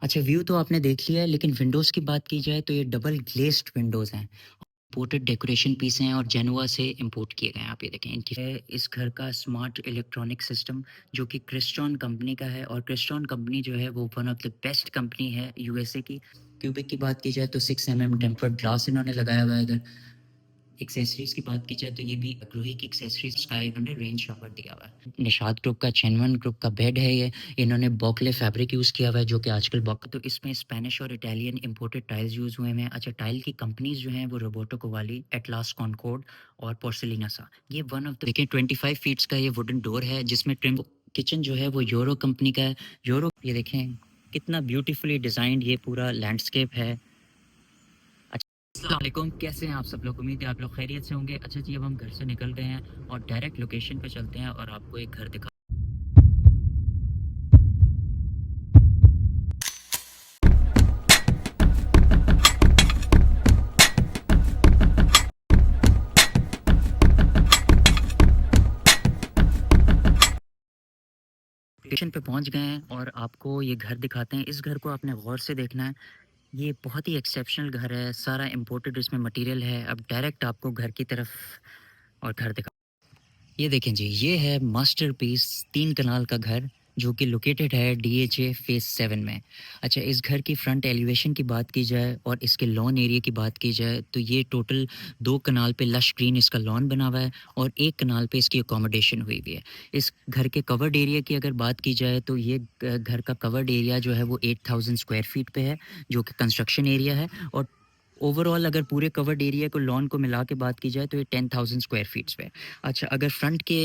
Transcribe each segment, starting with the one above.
अच्छा, व्यू तो आपने देख लिया है, लेकिन विंडोज़ की बात की जाए तो ये डबल ग्लेज़्ड विंडोज़ हैं। इम्पोर्टेड डेकोरेशन पीस हैं और जेनोआ से इम्पोर्ट किए गए हैं। आप ये देखें, इनकी है इस घर का स्मार्ट इलेक्ट्रॉनिक सिस्टम, जो कि क्रिस्टॉन कंपनी का है, और क्रिस्टॉन कंपनी जो है वो one of the best company है यूएसए की। क्यूबिक की बात की जाए तो 6 टेम्पर्ड ग्लास इन्होंने लगाया हुआ है इधर। एक्सेसरीज की बात की जाए तो ये भी ग्लोही की एक्सेसरीज का इन्होंने रेंज यहाँ पर दिया हुआ है। निशाद ग्रुप का चेनवन ग्रुप का बेड है ये। इन्होंने बॉकले फैब्रिक यूज़ किया हुआ है, जो कि आजकल बॉक तो इसमें स्पेनिश और इटालियन इंपोर्टेड टाइल्स यूज़ हुए हैं। अच्छा, टाइल की कंपनीज जो हैं वो रोबोटो कोवाली, एटलास कॉनकॉर्ड और पोर्सिलिना सा। ये वन ऑफ द देखिए 25 फीट्स का ये वुडन डोर है, जिसमें ट्रिम किचन जो है वो यूरो कंपनी का है। यूरो ये देखें कितना ब्यूटीफुली डिज़ाइंड ये पूरा लैंडस्केप है। अस्सलाम वालेकुम, कैसे हैं आप सब लोग? उम्मीद है आप लोग खैरियत से होंगे। अच्छा जी, अब हम घर से निकल गए हैं और डायरेक्ट लोकेशन पे चलते हैं और आपको एक घर दिखा लोकेशन पे पहुंच गए हैं और आपको ये घर दिखाते हैं। इस घर को आपने गौर से देखना है। ये बहुत ही एक्सेप्शनल घर है, सारा इम्पोर्टेड इसमें मटेरियल है। अब डायरेक्ट आपको घर की तरफ और घर दिखा ये देखें जी, ये है मास्टरपीस 3 कनाल का घर, जो कि लोकेटेड है डीएचए फेज़ 7 में। अच्छा, इस घर की फ्रंट एलिवेशन की बात की जाए और इसके लॉन एरिया की बात की जाए तो ये टोटल 2 कनाल पे लश ग्रीन इसका लॉन बना हुआ है और 1 कनाल पे इसकी अकोमोडेशन हुई हुई है। इस घर के कवर्ड एरिया की अगर बात की जाए तो ये घर का कवर्ड एरिया जो है वो 8000 स्क्वायर फीट पे है, जो कि कंस्ट्रक्शन एरिया है। और ओवरऑल अगर पूरे कवर्ड एरिया को लॉन को मिला के बात की जाए तो ये 10,000 स्क्वायर फीट्स पे है। अच्छा, अगर फ्रंट के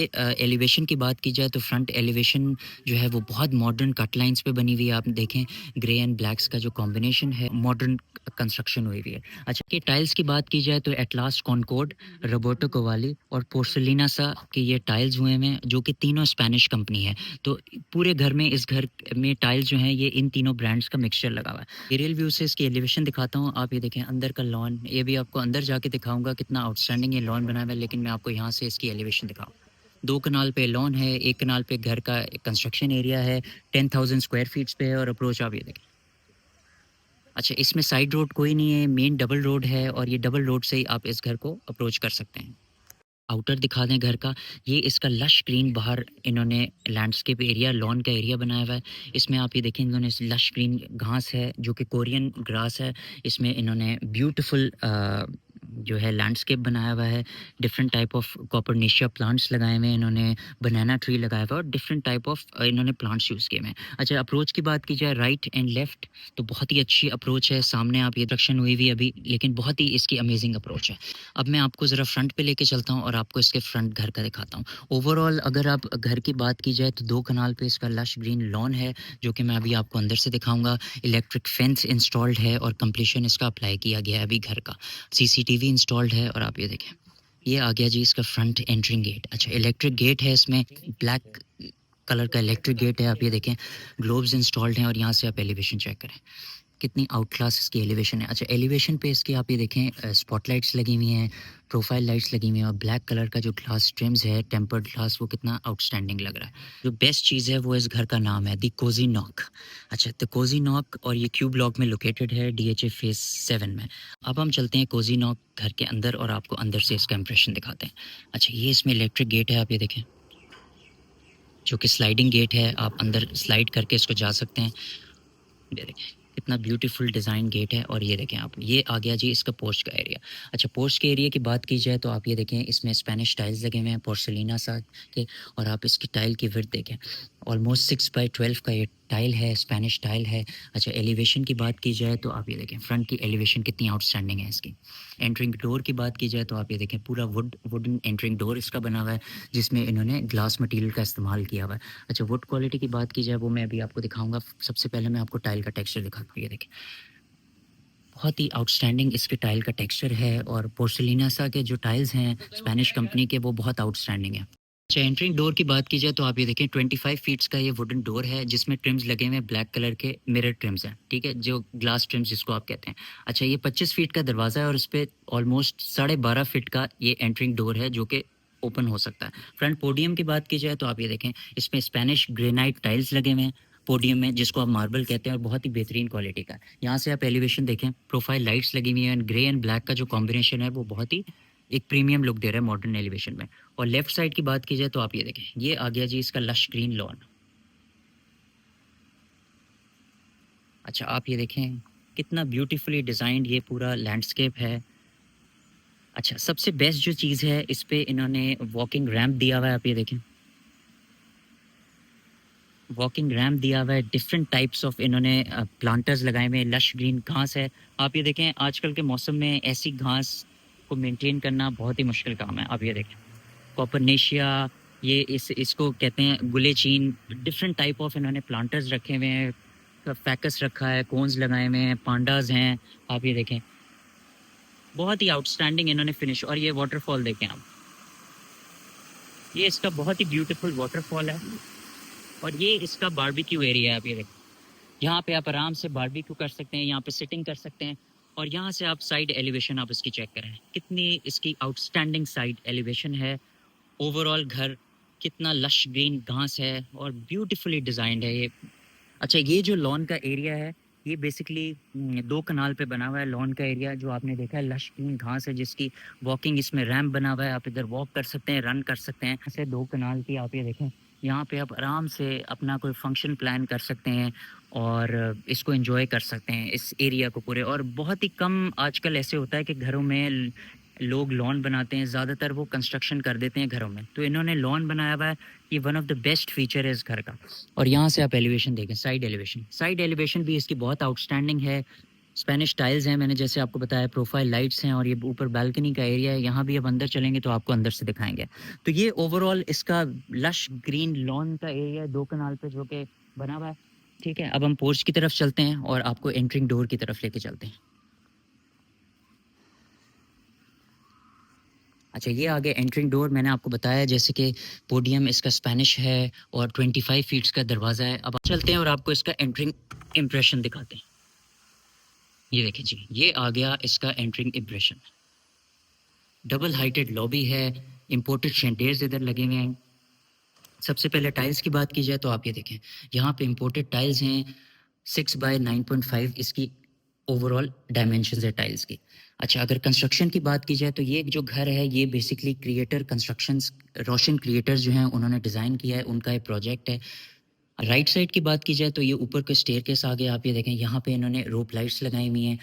एलिवेशन की बात की जाए तो फ्रंट एलिवेशन जो है वो बहुत मॉडर्न कट लाइन्स पे बनी हुई है। आप देखें, ग्रे एंड ब्लैक्स का जो कॉम्बिनेशन है, मॉडर्न कंस्ट्रक्शन हुई हुई है। अच्छा, कि टाइल्स की बात की जाए तो एटलास कॉनकॉर्ड, रोबर्टो कोवाली और पोर्सिलिना सा के ये टाइल्स हुए हैं, जो कि तीनों स्पेनिश कंपनी है। तो पूरे घर में, इस घर में टाइल्स जो हैं ये इन तीनों ब्रांड्स का मिक्सचर लगा हुआ है। एरियल व्यू से इसकी एलिवेशन दिखाता हूँ। आप ये देखें अंदर का लॉन, ये भी आपको अंदर जाके दिखाऊंगा कितना आउटस्टैंडिंग ये लॉन बना हुआ है, लेकिन मैं आपको यहाँ से इसकी एलिवेशन दिखाऊँ। 2 कनाल पे लॉन है, 1 कनाल पे घर का कंस्ट्रक्शन एरिया है, 10,000 स्क्वायर फीट्स पे है और अप्रोच आप ये देखें। अच्छा, इसमें साइड रोड कोई नहीं है, मेन डबल रोड है और ये डबल रोड से ही आप इस घर को अप्रोच कर सकते हैं। आउटर दिखा दें घर का, ये इसका लश ग्रीन बाहर इन्होंने लैंडस्केप एरिया, लॉन का एरिया बनाया हुआ है। इसमें आप ये देखें, इन्होंने लश ग्रीन घास है जो कि कोरियन ग्रास है। इसमें इन्होंने ब्यूटीफुल जो है लैंडस्केप बनाया हुआ है। डिफरेंट टाइप ऑफ कॉपरनेशिया प्लांट्स लगाए हुए हैं इन्होंने, बनाना ट्री लगाया हुआ है और डिफरेंट टाइप ऑफ इन्होंने प्लांट्स यूज़ किए हुए हैं। अच्छा, अप्रोच की बात की जाए राइट एंड लेफ्ट, तो बहुत ही अच्छी अप्रोच है। सामने आप ये दक्षिण हुई हुई अभी, लेकिन बहुत ही इसकी अमेजिंग अप्रोच है। अब मैं आपको ज़रा फ्रंट पे लेके चलता हूँ और आपको इसके फ्रंट घर का दिखाता हूँ। ओवरऑल अगर आप घर की बात की जाए तो 2 कनाल पे इसका लश ग्रीन लॉन है, जो कि मैं अभी आपको अंदर से दिखाऊंगा। इलेक्ट्रिक फेंस इंस्टॉल्ड है और कंप्लीशन इसका अप्लाई किया गया है अभी घर का। सीसीटीवी इंस्टॉल्ड है और आप ये देखें, ये आ गया जी इसका फ्रंट एंट्रिंग गेट। अच्छा, इलेक्ट्रिक गेट है, इसमें ब्लैक कलर का इलेक्ट्रिक गेट है। आप ये देखें, ग्लोब्स इंस्टॉल्ड हैं और यहाँ से आप एलिवेशन चेक करें, कितनी आउट क्लास इसकी एलिवेशन है। अच्छा, एलिवेशन पे इसके आप ये देखें स्पॉटलाइट्स लगी हुई हैं, प्रोफाइल लाइट्स लगी हुई हैं और ब्लैक कलर का जो ग्लास ट्रिम्स है, टेम्पर्ड ग्लास, वो कितना आउटस्टैंडिंग लग रहा है। जो बेस्ट चीज़ है वो इस घर का नाम है द कोजी नॉक। अच्छा, द कोजी नॉक, और ये क्यू ब्लॉक में लोकेटेड है डीएचए फेज़ 7 में। अब हम चलते हैं कोजी नॉक घर के अंदर और आपको अंदर से इसका इंप्रेशन दिखाते हैं। अच्छा, ये इसमें इलेक्ट्रिक गेट है, आप ये देखें, जो कि स्लाइडिंग गेट है। आप अंदर स्लाइड करके इसको जा सकते हैं। ये देखें कितना ब्यूटीफुल डिज़ाइन गेट है। और ये देखें आप, ये आ गया जी इसका पोर्च का एरिया। अच्छा, पोर्च के एरिया की बात की जाए तो आप ये देखें, इसमें स्पेनिश टाइल्स लगे हुए हैं पोर्सिलिना सा के, और आप इसकी टाइल की विड्थ देखें, ऑलमोस्ट 6x12 का ये टाइल है, स्पेनिश टाइल है। अच्छा, एलिवेशन की बात की जाए तो आप ये देखें फ्रंट की एलिवेशन कितनी आउटस्टैंडिंग है इसकी। एंट्रिंग डोर की बात की जाए तो आप ये देखें, पूरा वुडन एंट्रिंग डोर इसका बना हुआ है, जिसमें इन्होंने ग्लास मटेरियल का इस्तेमाल किया हुआ है। अच्छा, वुड क्वालिटी की बात की जाए वो मैं अभी आपको दिखाऊंगा। सबसे पहले मैं आपको टाइल का टेक्सचर दिखाता हूँ। ये देखें, बहुत ही आउटस्टैंडिंग इसके टाइल का टेक्सचर है और पोर्सिलिना सा के जो टाइल्स हैं स्पेनिश कंपनी के, वो बहुत आउटस्टैंडिंग है। अच्छा, एंट्रिंग डोर की बात की जाए तो आप ये देखें 25 फीट्स का ये वुडन डोर है, जिसमें ट्रिम्स लगे हुए हैं, ब्लैक कलर के मिरर ट्रिम्स हैं, ठीक है, जो ग्लास ट्रिम्स जिसको आप कहते हैं। अच्छा, ये 25 फीट का दरवाज़ा है और इस पर ऑलमोस्ट 12.5 फीट का ये एंट्रिंग डोर है, जो कि ओपन हो सकता है। फ्रंट पोडियम की बात की जाए तो आप ये देखें, इसमें स्पेनिश ग्रेनाइट टाइल्स लगे हुए हैं। पोडियम में, जिसको आप मार्बल कहते हैं और बहुत ही बेहतरीन क्वालिटी का है। यहाँ से आप एलिवेशन देखें, प्रोफाइल लाइट्स लगी हुई हैं, ग्रे एंड ब्लैक का जो कॉम्बिनेशन है वो बहुत ही एक प्रीमियम लुक दे रहा है मॉडर्न एलिवेशन में। और लेफ्ट साइड की बात की जाए तो आप ये देखें, ये आ गया जी इसका लश ग्रीन लॉन। अच्छा, आप ये देखें कितना ब्यूटीफुली डिज़ाइंड ये पूरा लैंडस्केप है। अच्छा, सबसे बेस्ट जो चीज़ है, इस पे इन्होंने वॉकिंग रैंप दिया हुआ है, आप ये देखें। वॉकिंग रैंप दिया हुआ है, डिफरेंट टाइप्स ऑफ इन्होंने प्लांटर्स लगाए हुए हैं, लश ग्रीन घास है। आप ये देखें, आजकल के मौसम में ऐसी घास को मेंटेन करना बहुत ही मुश्किल काम है। आप ये देखें, कॉपरनेशिया, ये इसको कहते हैं गुलेचीन, डिफरेंट टाइप ऑफ इन्होंने प्लांटर्स रखे हुए हैं, फैकस रखा है, कोन्स लगाए हुए हैं, पांडास हैं। आप ये देखें, बहुत ही आउटस्टैंडिंग इन्होंने फिनिश। और ये वाटरफॉल देखें आप, ये इसका बहुत ही ब्यूटीफुल वाटरफॉल है। और ये इसका बारबेक्यू एरिया है, आप ये देखें, यहाँ पे आप आराम से बारबेक्यू कर सकते हैं, यहाँ पे सिटिंग कर सकते हैं। और यहाँ से आप साइड एलिवेशन आप इसकी चेक करें, कितनी इसकी आउटस्टैंडिंग साइड एलिवेशन है। ओवरऑल घर कितना लश ग्रीन घास है और ब्यूटीफुली डिज़ाइंड है ये। अच्छा, ये जो लॉन का एरिया है, ये बेसिकली 2 कनाल पे बना हुआ है लॉन का एरिया, जो आपने देखा है लश ग्रीन घास है, जिसकी वॉकिंग इसमें रैंप बना हुआ है, आप इधर वॉक कर सकते हैं, रन कर सकते हैं। ऐसे 2 कनाल की आप ये देखें, यहाँ पे आप आराम से अपना कोई फंक्शन प्लान कर सकते हैं और इसको एंजॉय कर सकते हैं इस एरिया को पूरे। और बहुत ही कम आजकल ऐसे होता है कि घरों में लोग लॉन बनाते हैं, ज़्यादातर वो कंस्ट्रक्शन कर देते हैं घरों में, तो इन्होंने लॉन बनाया हुआ है। ये one of the best feature है इस घर का। और यहाँ से आप एलिवेशन देखें, साइड एलिवेशन भी इसकी बहुत आउटस्टैंडिंग है। स्पेनिश टाइल्स हैं, मैंने जैसे आपको बताया, प्रोफाइल लाइट्स हैं, और ये ऊपर बालकनी का एरिया है। यहाँ भी अब अंदर चलेंगे तो आपको अंदर से दिखाएंगे। तो ये ओवरऑल इसका लश ग्रीन लॉन का एरिया 2 कनाल पे जो कि बना हुआ है। ठीक है, अब हम पोर्च की तरफ चलते हैं और आपको एंट्रिंग डोर की तरफ लेके चलते हैं। अच्छा, ये आ गया एंट्रिंग डोर। मैंने आपको बताया जैसे कि पोडियम इसका स्पेनिश है और 25 फीट्स का दरवाज़ा है। अब चलते हैं और आपको इसका एंट्रिंग इम्प्रेशन दिखाते हैं। ये देखें जी, ये आ गया इसका entering impression. Double heighted lobby है, इंपोर्टेड शैंडेयर्स इधर लगे हुए हैं। सबसे पहले टाइल्स की बात की जाए तो आप ये देखें, यहाँ पे इंपोर्टेड टाइल्स हैं। 6 बाय 9.5 इसकी ओवरऑल डायमेंशन है टाइल्स की। अच्छा, अगर कंस्ट्रक्शन की बात की जाए तो ये जो घर है, ये बेसिकली क्रिएटर कंस्ट्रक्शंस, रोशन क्रिएटर्स जो हैं उन्होंने डिज़ाइन किया है, उनका एक प्रोजेक्ट है। राइट साइड की बात की जाए तो ये ऊपर के स्टेयरकेस आ गया, आप ये देखें, यहाँ पे इन्होंने रोप लाइट्स लगाई हुई हैं।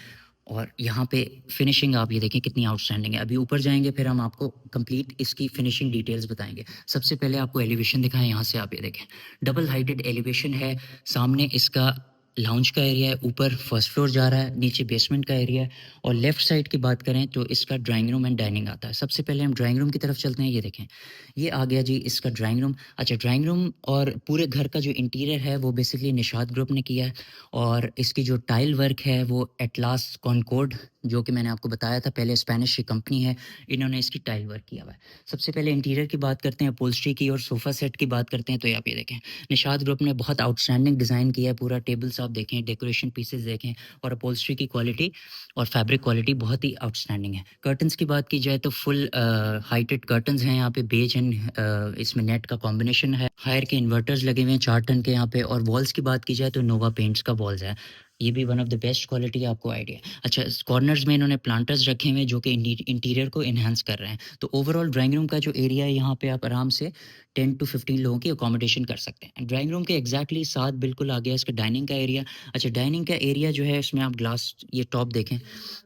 और यहाँ पे फिनिशिंग आप ये देखें कितनी आउटस्टैंडिंग है। अभी ऊपर जाएंगे फिर हम आपको कंप्लीट इसकी फिनिशिंग डिटेल्स बताएंगे। सबसे पहले आपको एलिवेशन दिखाएं, यहाँ से आप ये देखें, डबल हाइटेड एलिवेशन है। सामने इसका लाउंज का एरिया है, ऊपर फर्स्ट फ्लोर जा रहा है, नीचे बेसमेंट का एरिया है। और लेफ्ट साइड की बात करें तो इसका ड्राइंग रूम एंड डाइनिंग आता है। सबसे पहले हम ड्राइंग रूम की तरफ चलते हैं। ये देखें, ये आ गया जी इसका ड्राइंग रूम। अच्छा, ड्राइंग रूम और पूरे घर का जो इंटीरियर है वो बेसिकली निशाद ग्रुप ने किया है। और इसकी जो टाइल वर्क है वो एटलास कॉनकॉर्ड, जो कि मैंने आपको बताया था पहले, स्पेनिश की कंपनी है, इन्होंने इसकी टाइल वर्क किया हुआ है। सबसे पहले इंटीरियर की बात करते हैं, अपहोल्स्ट्री की और सोफ़ा सेट की बात करते हैं। तो आप ये देखें, निशाद ग्रुप ने बहुत आउटस्टैंडिंग डिज़ाइन किया है। पूरा टेबल्स आप देखें, डेकोरेशन पीसेस देखें, और अपहोल्स्ट्री की क्वालिटी और फैब्रिक क्वालिटी बहुत ही आउटस्टैंडिंग है। कर्टन्स की बात की जाए तो फुल हाइटेड कर्टन्स हैं यहाँ पे, बेज एंड इसमें नेट का कॉम्बिनेशन है। हायर के इन्वर्टर्स लगे हुए हैं 4 टन के यहाँ पे। और वॉल्स की बात की जाए तो नोवा पेंट्स का वॉल्स है, ये भी one of the best quality है, आपको आइडिया। अच्छा, कॉर्नर्स में इन्होंने प्लांटर्स रखे हुए हैं जो कि इंटीरियर को इन्हांस कर रहे हैं। तो ओवरऑल ड्राइंग रूम का जो एरिया है, यहाँ पे आप आराम से 10 टू 15 लोगों की अकोमोडेशन कर सकते हैं। ड्राइंग रूम के एग्जैक्टली साथ बिल्कुल आ गया इसका डाइनिंग का एरिया। अच्छा, डाइनिंग का एरिया जो है इसमें आप ग्लास, ये टॉप देखें,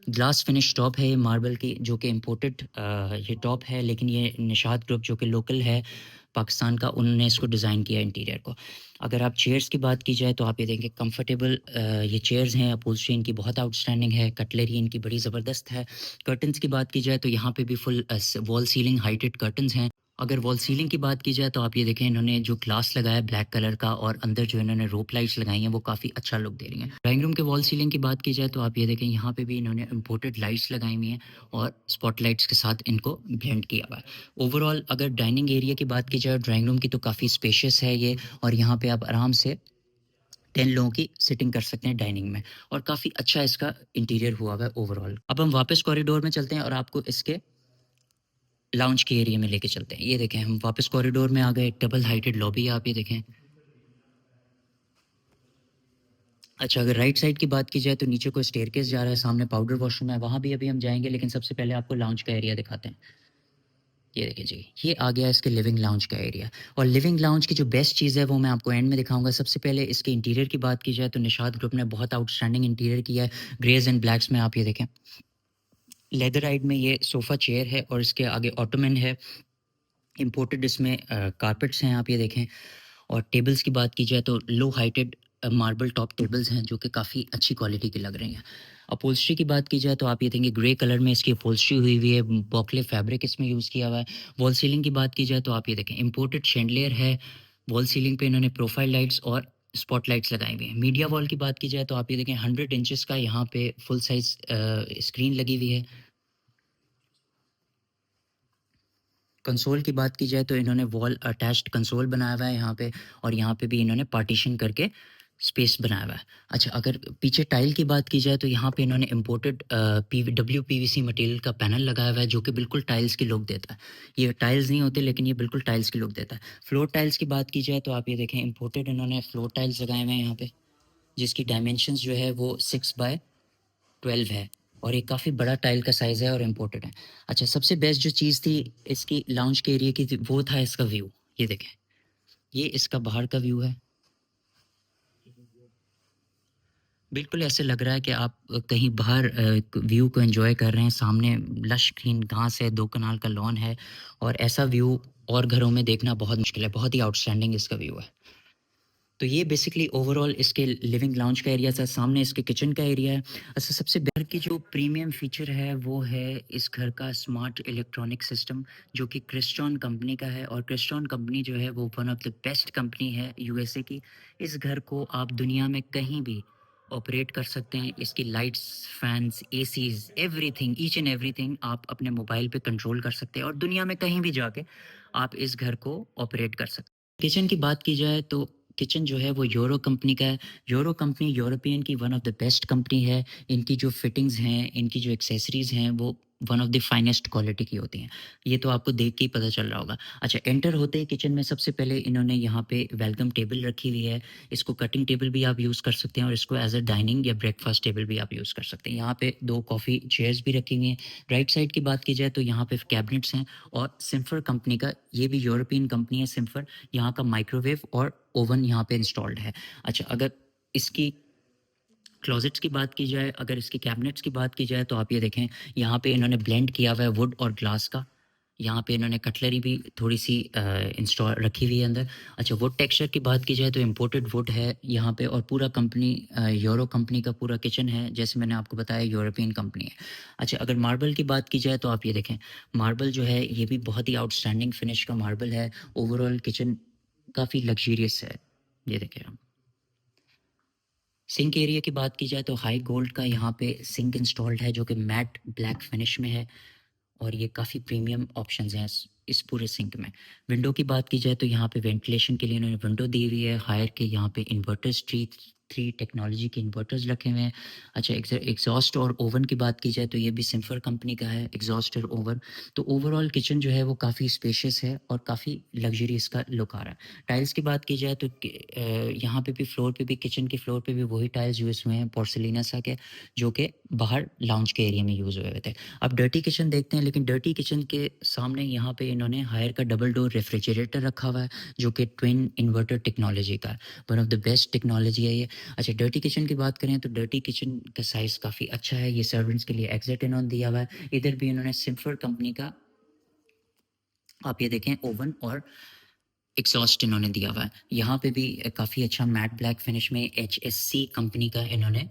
ग्लास फिनिश टॉप है ये मार्बल की, जो कि इम्पोर्टेड ये टॉप है, लेकिन ये निशाद ग्रुप जो कि लोकल है पाकिस्तान का, उन्होंने इसको डिज़ाइन किया इंटीरियर को। अगर आप चेयर्स की बात की जाए तो आप ये देखें, कंफर्टेबल ये चेयर्स हैं, अपहोल्स्ट्री इनकी बहुत आउटस्टैंडिंग है, कटलरी इनकी बड़ी ज़बरदस्त है। कर्टन्स की बात की जाए तो यहाँ पे भी full wall ceiling heighted curtains हैं। अगर वॉल सीलिंग की बात की जाए तो आप ये देखें, इन्होंने जो ग्लास लगाया है ब्लैक कलर का, और अंदर जो इन्होंने रोप लाइट्स लगाई हैं वो काफ़ी अच्छा लुक दे रही हैं। ड्राइंग रूम के वॉल सीलिंग की बात की जाए तो आप ये देखें, यहाँ पे भी इन्होंने इंपोर्टेड लाइट्स लगाई हुई हैं और स्पॉटलाइट्स के साथ इनको ब्लेंड किया हुआ है। ओवरऑल अगर डाइनिंग एरिया की बात की जाए ड्राइंग रूम की, तो काफ़ी स्पेशियस है ये, और यहाँ पे आप आराम से 10 लोगों की सिटिंग कर सकते हैं डाइनिंग में। और काफ़ी अच्छा इसका इंटीरियर हुआ हुआ है ओवरऑल। अब हम वापस कॉरिडोर में चलते हैं और आपको इसके लाउंज के एरिया में लेके चलते हैं। ये देखें, हम वापस कॉरिडोर में आ गए, डबल हाइटेड लॉबी है, आप ये देखें, अच्छा, अगर राइट साइड की बात की जाए तो नीचे को स्टेयरकेस जा रहा है, सामने पाउडर वॉशरूम है, वहाँ भी अभी हम जाएँगे, लेकिन सबसे पहले आपको लाउंज का एरिया दिखाते हैं। ये देखिए जी, ये आ गया इसके लिविंग लाउंज का एरिया। और लिविंग लाउंज की जो बेस्ट चीज़ है वो मैं आपको एंड में दिखाऊँगा। सबसे पहले इसके इंटीरियर की बात की जाए तो निशात ग्रुप ने बहुत आउटस्टैंडिंग इंटीरियर किया है। ग्रेज़ एंड ब्लैक्स में आप ये देखें। लेदराइड में ये सोफ़ा चेयर है और इसके आगे ऑटोमन है। इम्पोर्टेड इसमें कारपेट्स हैं, आप ये देखें। और टेबल्स की बात की जाए तो लो हाइटेड मार्बल टॉप टेबल्स हैं जो कि काफ़ी अच्छी क्वालिटी की लग रही हैं। अपहोल्स्ट्री की बात की जाए तो आप ये देखेंगे ग्रे कलर में इसकी अपहोल्स्ट्री हुई हुई है, बॉकले फैब्रिक इसमें यूज़ किया हुआ है। वॉल सीलिंग की बात की जाए तो आप ये देखें इम्पोर्टेड शैंडलियर है। वॉल सीलिंग पे इन्होंने प्रोफाइल लाइट्स और स्पॉटलाइट्स लगाई हुई हैं। मीडिया वॉल की बात की जाए तो आप ये देखें 100 इंचेस का यहाँ पे फुल साइज़ स्क्रीन लगी हुई है। कंसोल की बात की जाए तो इन्होंने वॉल अटैच्ड कंसोल बनाया हुआ है यहाँ पे। और यहाँ पे भी इन्होंने पार्टीशन करके स्पेस बनाया हुआ है। अच्छा, अगर पीछे टाइल की बात की जाए तो यहाँ पे इन्होंने इम्पोर्टेड WPVC मटेरियल का पैनल लगाया हुआ है जो कि बिल्कुल टाइल्स की लुक देता है। ये टाइल्स नहीं होते लेकिन ये बिल्कुल टाइल्स की लुक देता है। फ्लोर टाइल्स की बात की जाए तो आप ये देखें इम्पोर्टेड इन्होंने फ्लोर टाइल्स लगाए हुए हैं यहाँ पे, जिसकी डायमेंशंस जो है वो 6x12 है। और ये काफ़ी बड़ा टाइल का साइज़ है और इम्पोर्टेड है। अच्छा, सबसे बेस्ट जो चीज़ थी इसकी लाउंज के एरिया की वो था इसका व्यू। ये देखें, ये इसका बाहर का व्यू है। बिल्कुल ऐसे लग रहा है कि आप कहीं बाहर व्यू को एंजॉय कर रहे हैं। सामने लश ग्रीन घास है, 2 कनाल का लॉन है। और ऐसा व्यू और घरों में देखना बहुत मुश्किल है। बहुत ही आउटस्टैंडिंग इसका व्यू है। तो ये बेसिकली ओवरऑल इसके लिविंग लाउंज का एरिया था। सामने इसके किचन का एरिया है। अच्छा, सबसे घर की जो प्रीमियम फीचर है वो है इस घर का स्मार्ट इलेक्ट्रॉनिक सिस्टम, जो कि क्रिस्टॉन कंपनी का है। और क्रिस्टॉन कंपनी जो है वो one of the best company है यूएसए की। इस घर को आप दुनिया में कहीं भी ऑपरेट कर सकते हैं। इसकी lights, fans, ACs, everything, each and everything आप अपने मोबाइल पे कंट्रोल कर सकते हैं और दुनिया में कहीं भी जाके आप इस घर को ऑपरेट कर सकते हैं। किचन की बात की जाए तो किचन जो है वो यूरो कंपनी का है। यूरो कंपनी यूरोपियन की one of the best company है। इनकी जो फिटिंग्स हैं, इनकी जो एक्सेसरीज़ हैं वो one of the finest quality की होती हैं। ये तो आपको देख के ही पता चल रहा होगा। अच्छा, एंटर होते ही किचन में सबसे पहले इन्होंने यहाँ पे वेलकम टेबल रखी हुई है। इसको कटिंग टेबल भी आप यूज़ कर सकते हैं और इसको एज़ अ डाइनिंग या ब्रेकफास्ट टेबल भी आप यूज़ कर सकते हैं। यहाँ पे 2 कॉफ़ी चेयर्स भी रखी हुई हैं। राइट साइड की बात की जाए तो यहाँ पे कैबिनेट्स हैं और सिम्फर कंपनी का, ये भी यूरोपियन कंपनी है सिम्फर। यहाँ का माइक्रोवेव और ओवन यहाँ पे इंस्टॉल्ड है। अच्छा, अगर इसकी क्लोजेट्स की बात की जाए, अगर इसकी कैबिनेट्स की बात की जाए तो आप ये देखें यहाँ पे इन्होंने ब्लेंड किया हुआ है वुड और ग्लास का। यहाँ पे इन्होंने कटलरी भी थोड़ी-सी इंस्टॉल रखी हुई है अंदर। अच्छा, वुड टेक्सचर की बात की जाए तो इम्पोर्टेड वुड है यहाँ पे। और पूरा कंपनी यूरो कंपनी का पूरा किचन है, जैसे मैंने आपको बताया यूरोपियन कंपनी है। अच्छा, अगर मार्बल की बात की जाए तो आप ये देखें, मार्बल जो है ये भी बहुत ही आउटस्टैंडिंग फिनिश का मार्बल है। ओवरऑल किचन काफ़ी लग्ज़रियस है। ये देखें आप। सिंक एरिया की बात की जाए तो हाई गोल्ड का यहाँ पे सिंक इंस्टॉल्ड है जो कि मैट ब्लैक फिनिश में है। और ये काफ़ी प्रीमियम ऑप्शंस हैं इस पूरे सिंक में। विंडो की बात की जाए तो यहाँ पे वेंटिलेशन के लिए इन्होंने विंडो दी हुई है। हायर के यहाँ पे इन्वर्टर्स, थ्री टेक्नोलॉजी के इन्वर्टर्स रखे हुए हैं। अच्छा, एग्जॉस्ट और ओवन की बात की जाए तो ये भी सिम्फर कंपनी का है, एग्जॉस्ट और ओवन। तो ओवरऑल किचन जो है वो काफ़ी स्पेशियस है और काफ़ी लग्जरी इसका लुक आ रहा है। टाइल्स की बात की जाए तो यहाँ पे भी फ्लोर पे भी, किचन के फ्लोर पे भी वही टाइल्स यूज़ हुए हैं पोर्सिलिनासा के, जो कि बाहर लाउंज के एरिया में यूज़ हुए हुए थे। अब डर्टी किचन देखते हैं, लेकिन डर्टी किचन के सामने यहाँ पे इन्होंने हायर का डबल डोर रेफ्रिजरेटर रखा हुआ है जो कि ट्विन इन्वर्टर टेक्नोलॉजी का है। One of the best technology है ये। अच्छा, डर्टी किचन की बात करें तो डर्टी किचन का साइज़ काफ़ी अच्छा है। ये सर्वेंट्स के लिए एग्जिट इन्होंने दिया हुआ है। इधर भी इन्होंने सिम्फर कंपनी का, आप ये देखें, ओवन और एग्जॉस्ट इन्होंने दिया हुआ है। यहाँ पे भी काफ़ी अच्छा मैट ब्लैक फिनिश में HSC कंपनी का इन्होंने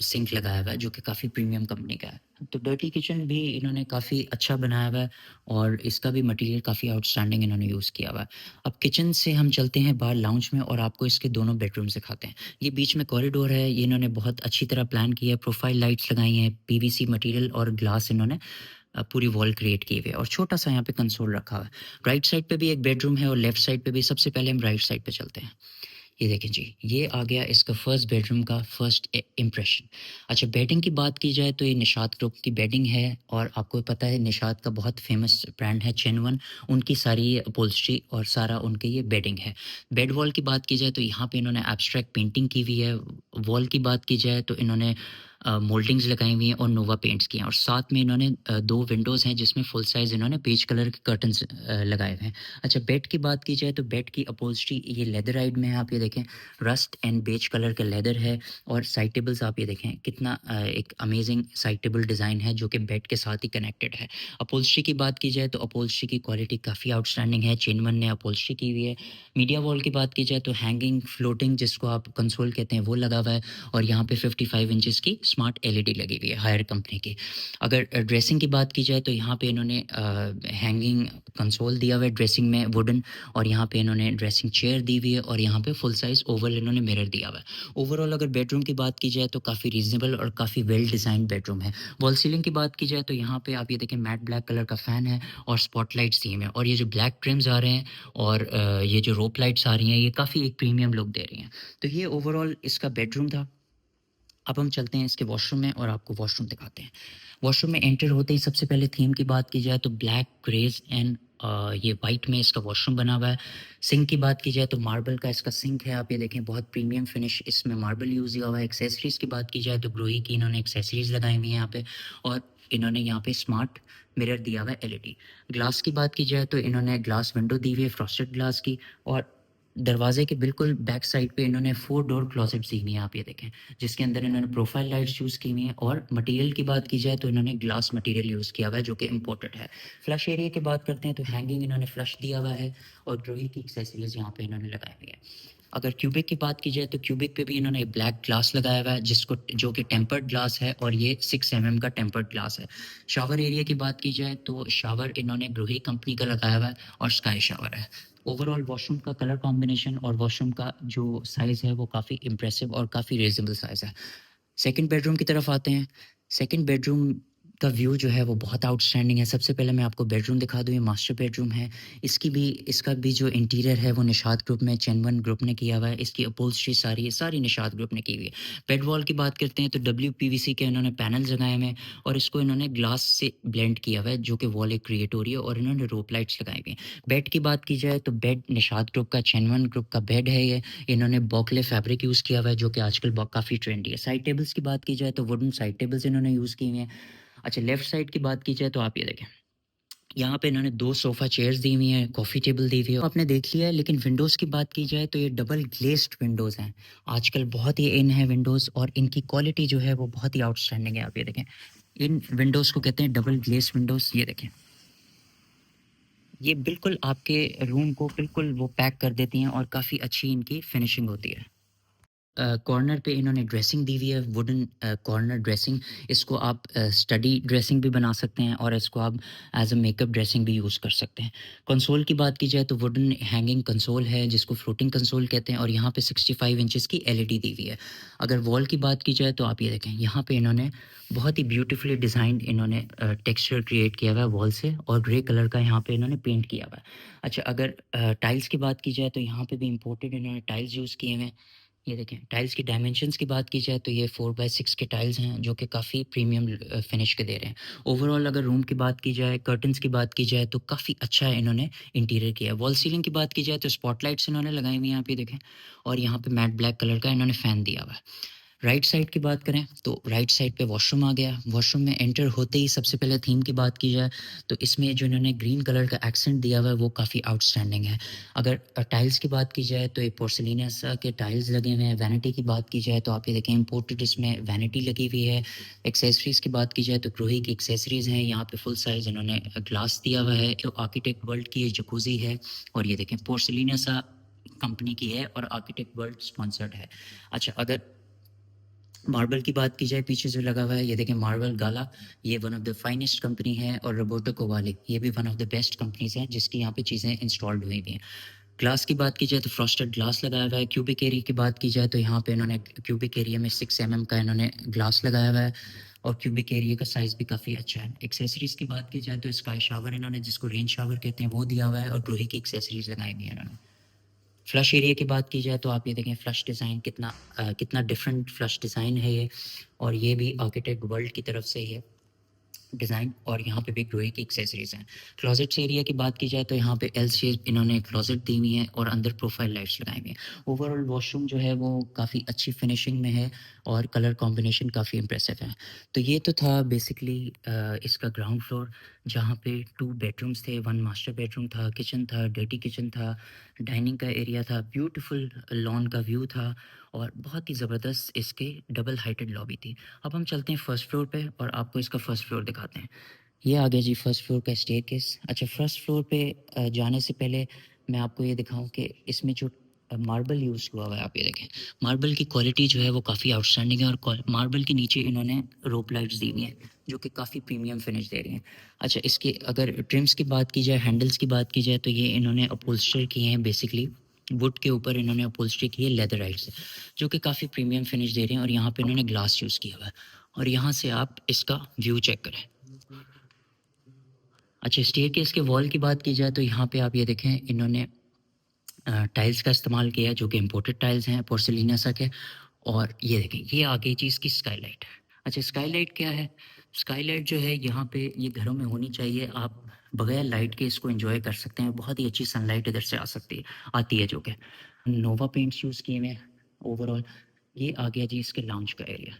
सिंक लगाया हुआ है जो कि काफ़ी प्रीमियम कंपनी का है। तो डर्टी किचन भी इन्होंने काफ़ी अच्छा बनाया हुआ है और इसका भी मटेरियल काफ़ी आउटस्टैंडिंग इन्होंने यूज़ किया हुआ है। अब किचन से हम चलते हैं बाहर लाउंज में और आपको इसके दोनों बेडरूम दिखाते हैं। ये बीच में कॉरिडोर है, ये इन्होंने बहुत अच्छी तरह प्लान किया है। प्रोफाइल लाइट्स लगाई हैं, PVC मटेरियल और ग्लास इन्होंने पूरी वॉल क्रिएट की हुई है और छोटा-सा यहाँ पे कंसोल रखा हुआ है। राइट साइड पे भी एक बेडरूम है और लेफ्ट साइड पे भी। सबसे पहले हम राइट साइड पे चलते हैं। ये देखें जी, ये आ गया इसका फर्स्ट बेडरूम का फर्स्ट इम्प्रेशन। अच्छा, बेडिंग की बात की जाए तो ये निशात ग्रुप की बेडिंग है और आपको पता है निशात का बहुत फेमस ब्रांड है चेनवन, उनकी सारी ये अपहोल्स्ट्री और सारा उनके ये बेडिंग है। बेड वॉल की बात की जाए तो यहाँ पे इन्होंने एब्स्ट्रैक्ट पेंटिंग की हुई है। वॉल की बात की जाए तो इन्होंने मोल्डिंग्स लगाई हुई हैं और नोवा पेंट्स किए हैं और साथ में इन्होंने 2 विंडोज़ हैं जिसमें फुल साइज़ इन्होंने बेज कलर के कर्टन्स लगाए हुए हैं। अच्छा, बेड की बात की जाए तो बेड की अपहोल्स्ट्री ये लेदराइड में है, आप ये देखें, रस्ट एंड बेज कलर का लेदर है और साइड टेबल्स आप ये देखें कितना एक अमेजिंग साइड टेबल डिज़ाइन है जो कि बेड के साथ ही कनेक्टेड है। अपहोल्स्ट्री की बात की जाए तो अपहोल्स्ट्री की क्वालिटी काफ़ी आउटस्टैंडिंग है, चेनवन ने अपहोल्स्ट्री की हुई है। मीडिया वॉल की बात की जाए तो हैंगिंग फ्लोटिंग जिसको आप कंसोल कहते हैं वो लगा हुआ है और यहाँ पे 55 इंचेस की स्मार्ट एलईडी लगी हुई है हायर कंपनी की। अगर ड्रेसिंग की बात की जाए तो यहाँ पे इन्होंने हैंगिंग कंसोल दिया हुआ है ड्रेसिंग में वुडन और यहाँ पे इन्होंने ड्रेसिंग चेयर दी हुई है और यहाँ पे फुल साइज़ ओवल इन्होंने मिरर दिया हुआ है। ओवरऑल अगर बेडरूम की बात की जाए तो काफ़ी रीज़नेबल और काफ़ी वेल डिज़ाइंड बेडरूम है। वॉल सीलिंग की बात की जाए तो यहाँ पे आप ये देखें मैट ब्लैक कलर का फ़ैन है और स्पॉटलाइट्स थीम है और ये जो ब्लैक ट्रिम्स आ रहे हैं और ये जो रोप लाइट्स आ रही हैं ये काफ़ी एक प्रीमियम लुक दे रही हैं। तो ये ओवरऑल इसका बेडरूम था। अब हम चलते हैं इसके वॉशरूम में और आपको वॉशरूम दिखाते हैं। वॉशरूम में एंटर होते ही सबसे पहले थीम की बात की जाए तो ब्लैक, ग्रेज़ एंड ये वाइट में इसका वॉशरूम बना हुआ है। सिंक की बात की जाए तो मार्बल का इसका सिंक है, आप ये देखें बहुत प्रीमियम फिनिश इसमें मार्बल यूज़ हुआ है। एक्सेसरीज़ की बात की जाए तो ग्रोही की इन्होंने एक्सेसरीज़ लगाई हुई हैं यहाँ पे और इन्होंने यहाँ पे स्मार्ट मिरर दिया हुआ है एलईडी। ग्लास की बात की जाए तो इन्होंने ग्लास विंडो दी हुई है फ्रॉस्टेड ग्लास की और दरवाजे के बिल्कुल बैक साइड पे इन्होंने 4 डोर क्लोसेट्स दी हुई हैं, आप ये देखें, जिसके अंदर इन्होंने प्रोफाइल लाइट्स यूज़ की हुई हैं और मटेरियल की बात की जाए तो इन्होंने ग्लास मटेरियल यूज़ किया हुआ है जो कि इम्पोर्टेड है। फ्लश एरिया की बात करते हैं तो हैंगिंग इन्होंने फ्लश दिया हुआ है और ग्रोही की एक्सेसरीज़ यहाँ पे इन्होंने लगाई हुई है। अगर क्यूबिक की बात की जाए तो क्यूबिक पे भी इन्होंने ब्लैक ग्लास लगाया हुआ है जिसको जो कि टेम्पर्ड ग्लास है और ये 6 का टेम्पर्ड ग्लास है। शावर एरिया की बात की जाए तो शावर इन्होंने ग्रोही कंपनी का लगाया हुआ है और स्काई शावर है। ओवरऑल वॉशरूम का कलर कॉम्बिनेशन और वॉशरूम का जो साइज़ है वो काफ़ी इम्प्रेसिव और काफ़ी रीज़नेबल साइज़ है। सेकंड बेडरूम की तरफ आते हैं। सेकंड बेडरूम का व्यू जो है वो बहुत आउटस्टैंडिंग है। सबसे पहले मैं आपको बेडरूम दिखा दूँ, ये मास्टर बेडरूम है। इसका भी जो इंटीरियर है वो निशात ग्रुप में चेनवन ग्रुप ने किया हुआ है। इसकी अपहोल्स्ट्री सारी निशात ग्रुप ने की हुई है। बेड वॉल की बात करते हैं तो डब्ल्यूपीवीसी के इन्होंने पैनल्स लगाए हुए हैं और इसको इन्होंने ग्लास से ब्लेंड किया हुआ है जो कि वॉल एक क्रिएट हो रही है और इन्होंने रोप लाइट्स लगाई हुई हैं। बेड की बात की जाए तो बेड निशात ग्रुप का चेनवन ग्रुप का बेड है ये। इन्होंने बॉकले फैब्रिक यूज़ किया हुआ है जो कि आजकल काफ़ी ट्रेंडी है। साइड टेबल्स की बात की जाए तो वुडन साइड टेबल्स इन्होंने यूज़ की हुई हैं। अच्छा, लेफ्ट साइड की बात की जाए तो आप ये देखें, यहाँ पे इन्होंने 2 सोफ़ा चेयर्स दी हुई हैं, कॉफ़ी टेबल दी हुई है, आपने देख लिया है। लेकिन विंडोज़ की बात की जाए तो ये डबल ग्लेज़्ड विंडोज़ हैं। आजकल बहुत ही इन है विंडोज़ और इनकी क्वालिटी जो है वो बहुत ही आउटस्टैंडिंग है, आप ये देखें। इन विंडोज़ को कहते हैं डबल ग्लेज़्ड विंडोज़, ये देखें। ये बिल्कुल आपके रूम को बिल्कुल वो पैक कर देती हैं और काफ़ी अच्छी इनकी फिनिशिंग होती है। कॉर्नर पे इन्होंने ड्रेसिंग दी हुई है, वुडन कॉर्नर ड्रेसिंग। इसको आप स्टडी ड्रेसिंग भी बना सकते हैं और इसको आप एज़ अ मेकअप ड्रेसिंग भी यूज़ कर सकते हैं। कंसोल की बात की जाए तो वुडन हैंगिंग कंसोल है जिसको फ्लोटिंग कंसोल कहते हैं और यहाँ पे 65 इंचेस की एलईडी दी हुई है। अगर वॉल की बात की जाए तो आप ये देखें, यहाँ पे इन्होंने बहुत ही ब्यूटीफुली डिज़ाइंड इन्होंने टेक्सचर क्रिएट किया हुआ है वॉल से और ग्रे कलर का यहाँ पे इन्होंने पेंट किया हुआ है। अच्छा, अगर टाइल्स की बात की जाए तो यहाँ पे भी इम्पोर्टेड इन्होंने टाइल्स यूज़ किए हुए हैं। ये देखें, टाइल्स की डायमेंशंस की बात की जाए तो ये 4/6 के टाइल्स हैं जो कि काफ़ी प्रीमियम फिनिश के दे रहे हैं। ओवरऑल अगर रूम की बात की जाए, कर्टन्स की बात की जाए तो काफ़ी अच्छा इन्होंने इंटीरियर किया है। वॉल सीलिंग की बात की जाए तो स्पॉटलाइट्स इन्होंने लगाई हुई हैं, आप ये देखें, और यहाँ पे मैट ब्लैक कलर का इन्होंने फ़ैन दिया हुआ है। राइट साइड की बात करें तो राइट साइड पे वॉशरूम आ गया। वॉशरूम में एंटर होते ही सबसे पहले थीम की बात की जाए तो इसमें जो इन्होंने ग्रीन कलर का एक्सेंट दिया हुआ है वो काफ़ी आउटस्टैंडिंग है। अगर टाइल्स की बात की जाए तो ये पोर्सिलिनस के टाइल्स लगे हुए हैं। वैनिटी की बात की जाए तो आप ये देखें इम्पोर्टेड इसमें वैनिटी लगी हुई है। एक्सेसरीज़ की बात की जाए तो ग्रोही की एक्सेसरीज़ हैं। यहाँ पे फुल साइज़ इन्होंने ग्लास दिया हुआ है। आर्किटेक्ट वर्ल्ड की ये जकूज़ी है और ये देखें पोर्सिलिनस कंपनी की है और आर्किटेक्ट वर्ल्ड स्पॉन्सर्ड है। अच्छा, अगर मार्बल की बात की जाए पीछे जो लगा हुआ है, ये देखें मार्बल गाला, ये one of the finest company है और रोबोटो कोवाले ये भी one of the best companies हैं जिसकी यहाँ पे चीज़ें इंस्टॉल्ड हुई हुई हैं। ग्लास की बात की जाए तो फ्रॉस्टेड ग्लास लगाया हुआ है। क्यूबिक एरिया की बात की जाए तो यहाँ पे इन्होंने क्यूबिक एरिया में 6 का इन्होंने ग्लास लगाया हुआ है और क्यूबिक एरिया का साइज़ भी काफ़ी अच्छा है। एक्सेसरीज़ की बात की जाए तो स्काई शावर इन्होंने जिसको रेन शावर कहते हैं वो दिया हुआ है और ग्रोही की एक्सेसरीज़ लगाई हुई है इन्होंने। फ्लश एरिया की बात की जाए तो आप ये देखें फ्लश डिज़ाइन कितना डिफरेंट फ्लश डिज़ाइन है ये, और ये भी आर्किटेक्ट वर्ल्ड की तरफ से ही है डिज़ाइन, और यहाँ पे भी ग्रोए की एक्सेसरीज़ हैं। क्लोजेट्स एरिया की बात की जाए तो यहाँ पे एल शेप इन्होंने क्लोजेट दी हुई है और अंदर प्रोफाइल लाइट्स लगाई हुई हैं। ओवरऑल वॉशरूम जो है वो काफ़ी अच्छी फिनिशिंग में है और कलर कॉम्बिनेशन काफ़ी इंप्रेसिव है। तो ये तो था बेसिकली इसका ग्राउंड फ्लोर, जहाँ पे 2 बेडरूम्स थे, 1 मास्टर बेडरूम था, किचन था, डर्टी किचन था, डाइनिंग का एरिया था, ब्यूटीफुल लॉन का व्यू था, और बहुत ही ज़बरदस्त इसके डबल हाइटेड लॉबी थी। अब हम चलते हैं फर्स्ट फ्लोर पे और आपको इसका फर्स्ट फ्लोर दिखाते हैं। ये आ गया जी फर्स्ट फ्लोर का स्टेयरकेस। अच्छा, फर्स्ट फ्लोर पे जाने से पहले मैं आपको ये दिखाऊं कि इसमें जो मार्बल यूज़ हुआ हुआ है, आप ये देखें, मार्बल की क्वालिटी जो है वो काफ़ी आउटस्टैंडिंग है, और मार्बल के नीचे इन्होंने रोप लाइट्स दी हुई हैं जो कि काफ़ी प्रीमियम फिनिश दे रही हैं। अच्छा, इसके अगर ट्रिम्स की बात की जाए, हैंडल्स की बात की जाए, तो ये इन्होंने अपहोल्स्टर किए हैं, बेसिकली वुड के ऊपर इन्होंने अपहोल्स्ट्री की है लेदराइट से, जो कि काफ़ी प्रीमियम फिनिश दे रहे हैं, और यहाँ पे इन्होंने ग्लास यूज़ किया हुआ है, और यहाँ से आप इसका व्यू चेक करें। अच्छा, स्टेयरकेस के वॉल की बात की जाए तो यहाँ पे आप ये देखें इन्होंने टाइल्स का इस्तेमाल किया है जो कि इम्पोर्टेड टाइल्स हैं पोर्सिलिनासा के, और ये देखें ये आ गई चीज़ की स्काईलाइट। अच्छा, स्काईलाइट क्या है? स्काईलाइट जो है यहाँ पे ये घरों में होनी चाहिए, आप बगैर लाइट के इसको एंजॉय कर सकते हैं, बहुत ही अच्छी सनलाइट इधर से आ सकती है, आती है जो कि नोवा पेंट्स यूज़ किए हुए हैं ओवरऑल। ये आ गया जी इसके लाउंज का एरिया,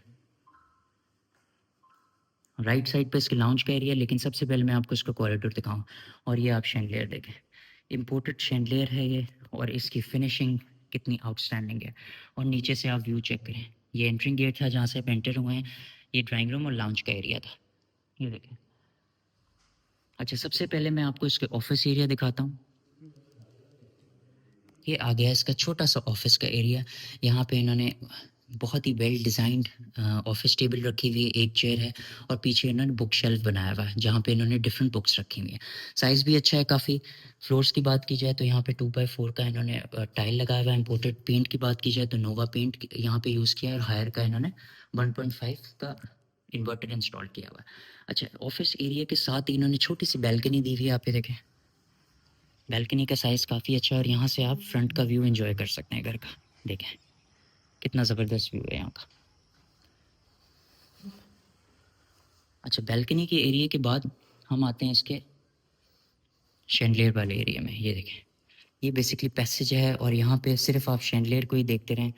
राइट साइड पे इसके लाउंज का एरिया, लेकिन सबसे पहले मैं आपको इसका कॉरिडोर दिखाऊं, और ये आप शैंडलियर देखें, इम्पोर्टेड शैंडलियर है ये, और इसकी फिनिशिंग कितनी आउटस्टैंडिंग है, और नीचे से आप व्यू चेक करें, ये एंट्रिंग गेट था जहाँ से आप एंटर हुए हैं, ये ड्राइंग रूम और लाउंज का एरिया था, ये देखें। अच्छा, सबसे पहले मैं आपको इसके ऑफिस एरिया दिखाता हूँ। ये आ गया इसका छोटा सा ऑफिस का एरिया। यहाँ पे इन्होंने बहुत ही वेल डिज़ाइंड ऑफिस टेबल रखी हुई है, एक चेयर है, और पीछे इन्होंने बुक शेल्फ बनाया हुआ है जहाँ पे इन्होंने डिफरेंट बुक्स रखी हुई हैं। साइज़ भी अच्छा है काफ़ी। फ्लोर्स की बात की जाए तो यहाँ पे 2x4 का इन्होंने टाइल लगाया हुआ है। इम्पोर्टेड पेंट की बात की जाए तो नोवा पेंट यहाँ पे यूज़ किया है, और हायर का इन्होंने 1.5 का इन्वर्टर इंस्टॉल किया हुआ है। अच्छा, ऑफिस एरिया के साथ ही इन्होंने छोटी सी बैल्कनी दी हुई है, आप ये देखें, बैल्कनी का साइज़ काफ़ी अच्छा है, और यहाँ से आप फ्रंट का व्यू एंजॉय कर सकते हैं घर का। देखें कितना ज़बरदस्त व्यू है यहाँ का। अच्छा, बैल्कनी के एरिया के बाद हम आते हैं इसके शैंडलियर वाले एरिया में। ये देखें, ये बेसिकली पैसेज है, और यहाँ पे सिर्फ आप शैंडलियर को ही देखते रहें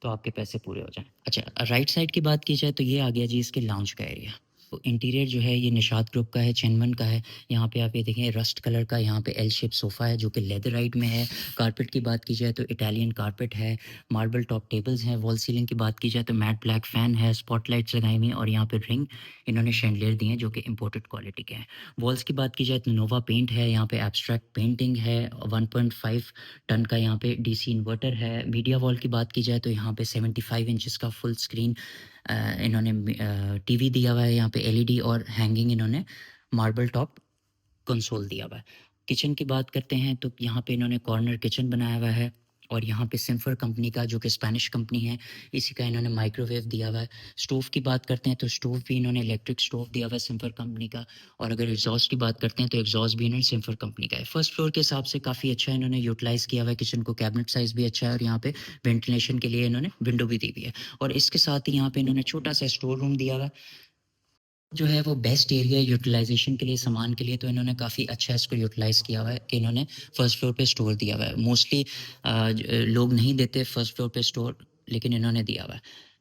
तो आपके पैसे पूरे हो जाएं। अच्छा, राइट साइड की बात की जाए तो ये आ गया जी इसके लाउंज का एरिया। तो इंटीरियर जो है ये निशात ग्रुप का है, चेनवन का है। यहाँ पे आप ये देखें रस्ट कलर का यहाँ पे एल शेप सोफ़ा है जो कि लेदराइट में है। कारपेट की बात की जाए तो इटालियन कारपेट है, मार्बल टॉप टेबल्स हैं। वॉल सीलिंग की बात की जाए तो मैट ब्लैक फ़ैन है, स्पॉटलाइट्स लगाई हुई हैं, और यहाँ पे रिंग इन्होंने शैंडलियर दिए हैं जो कि इम्पोर्टेड क्वालिटी के हैं। वॉल्स की बात की जाए तो नोवा पेंट है, यहाँ पे एब्स्ट्रैक्ट पेंटिंग है, 1.5 टन का यहाँ पे डीसी इन्वर्टर है। मीडिया वॉल की बात की जाए तो यहाँ पे 75 इंचेस का फुल स्क्रीन इन्होंने टीवी दिया हुआ है, यहाँ पे एलईडी, और हैंगिंग इन्होंने मार्बल टॉप कंसोल दिया हुआ है। किचन की बात करते हैं तो यहाँ पे इन्होंने कॉर्नर किचन बनाया हुआ है, और यहाँ पे सिम्फर कंपनी का जो कि स्पेनिश कंपनी है, इसी का इन्होंने माइक्रोवेव दिया हुआ है। स्टोव की बात करते हैं तो स्टोव भी इन्होंने इलेक्ट्रिक स्टोव दिया हुआ है सिम्फर कंपनी का, और अगर एग्जॉस्ट की बात करते हैं तो एग्जॉस्ट भी इन्होंने सिम्फर कंपनी का है। फर्स्ट फ्लोर के हिसाब से काफ़ी अच्छा इन्होंने यूटिलाइज़ किया हुआ है किचन को, कैबिनेट साइज़ भी अच्छा है, और यहाँ पे वेंटिलेशन के लिए इन्होंने विंडो भी दी हुई है, और इसके साथ ही यहाँ पे इन्होंने छोटा सा स्टोर रूम दिया हुआ है जो है वो बेस्ट एरिया यूटिलाइजेशन के लिए, सामान के लिए। तो इन्होंने काफ़ी अच्छा इसको यूटिलाइज़ किया हुआ है कि इन्होंने फर्स्ट फ्लोर पे स्टोर दिया हुआ है। मोस्टली लोग नहीं देते फर्स्ट फ्लोर पे स्टोर, लेकिन इन्होंने दिया हुआ है।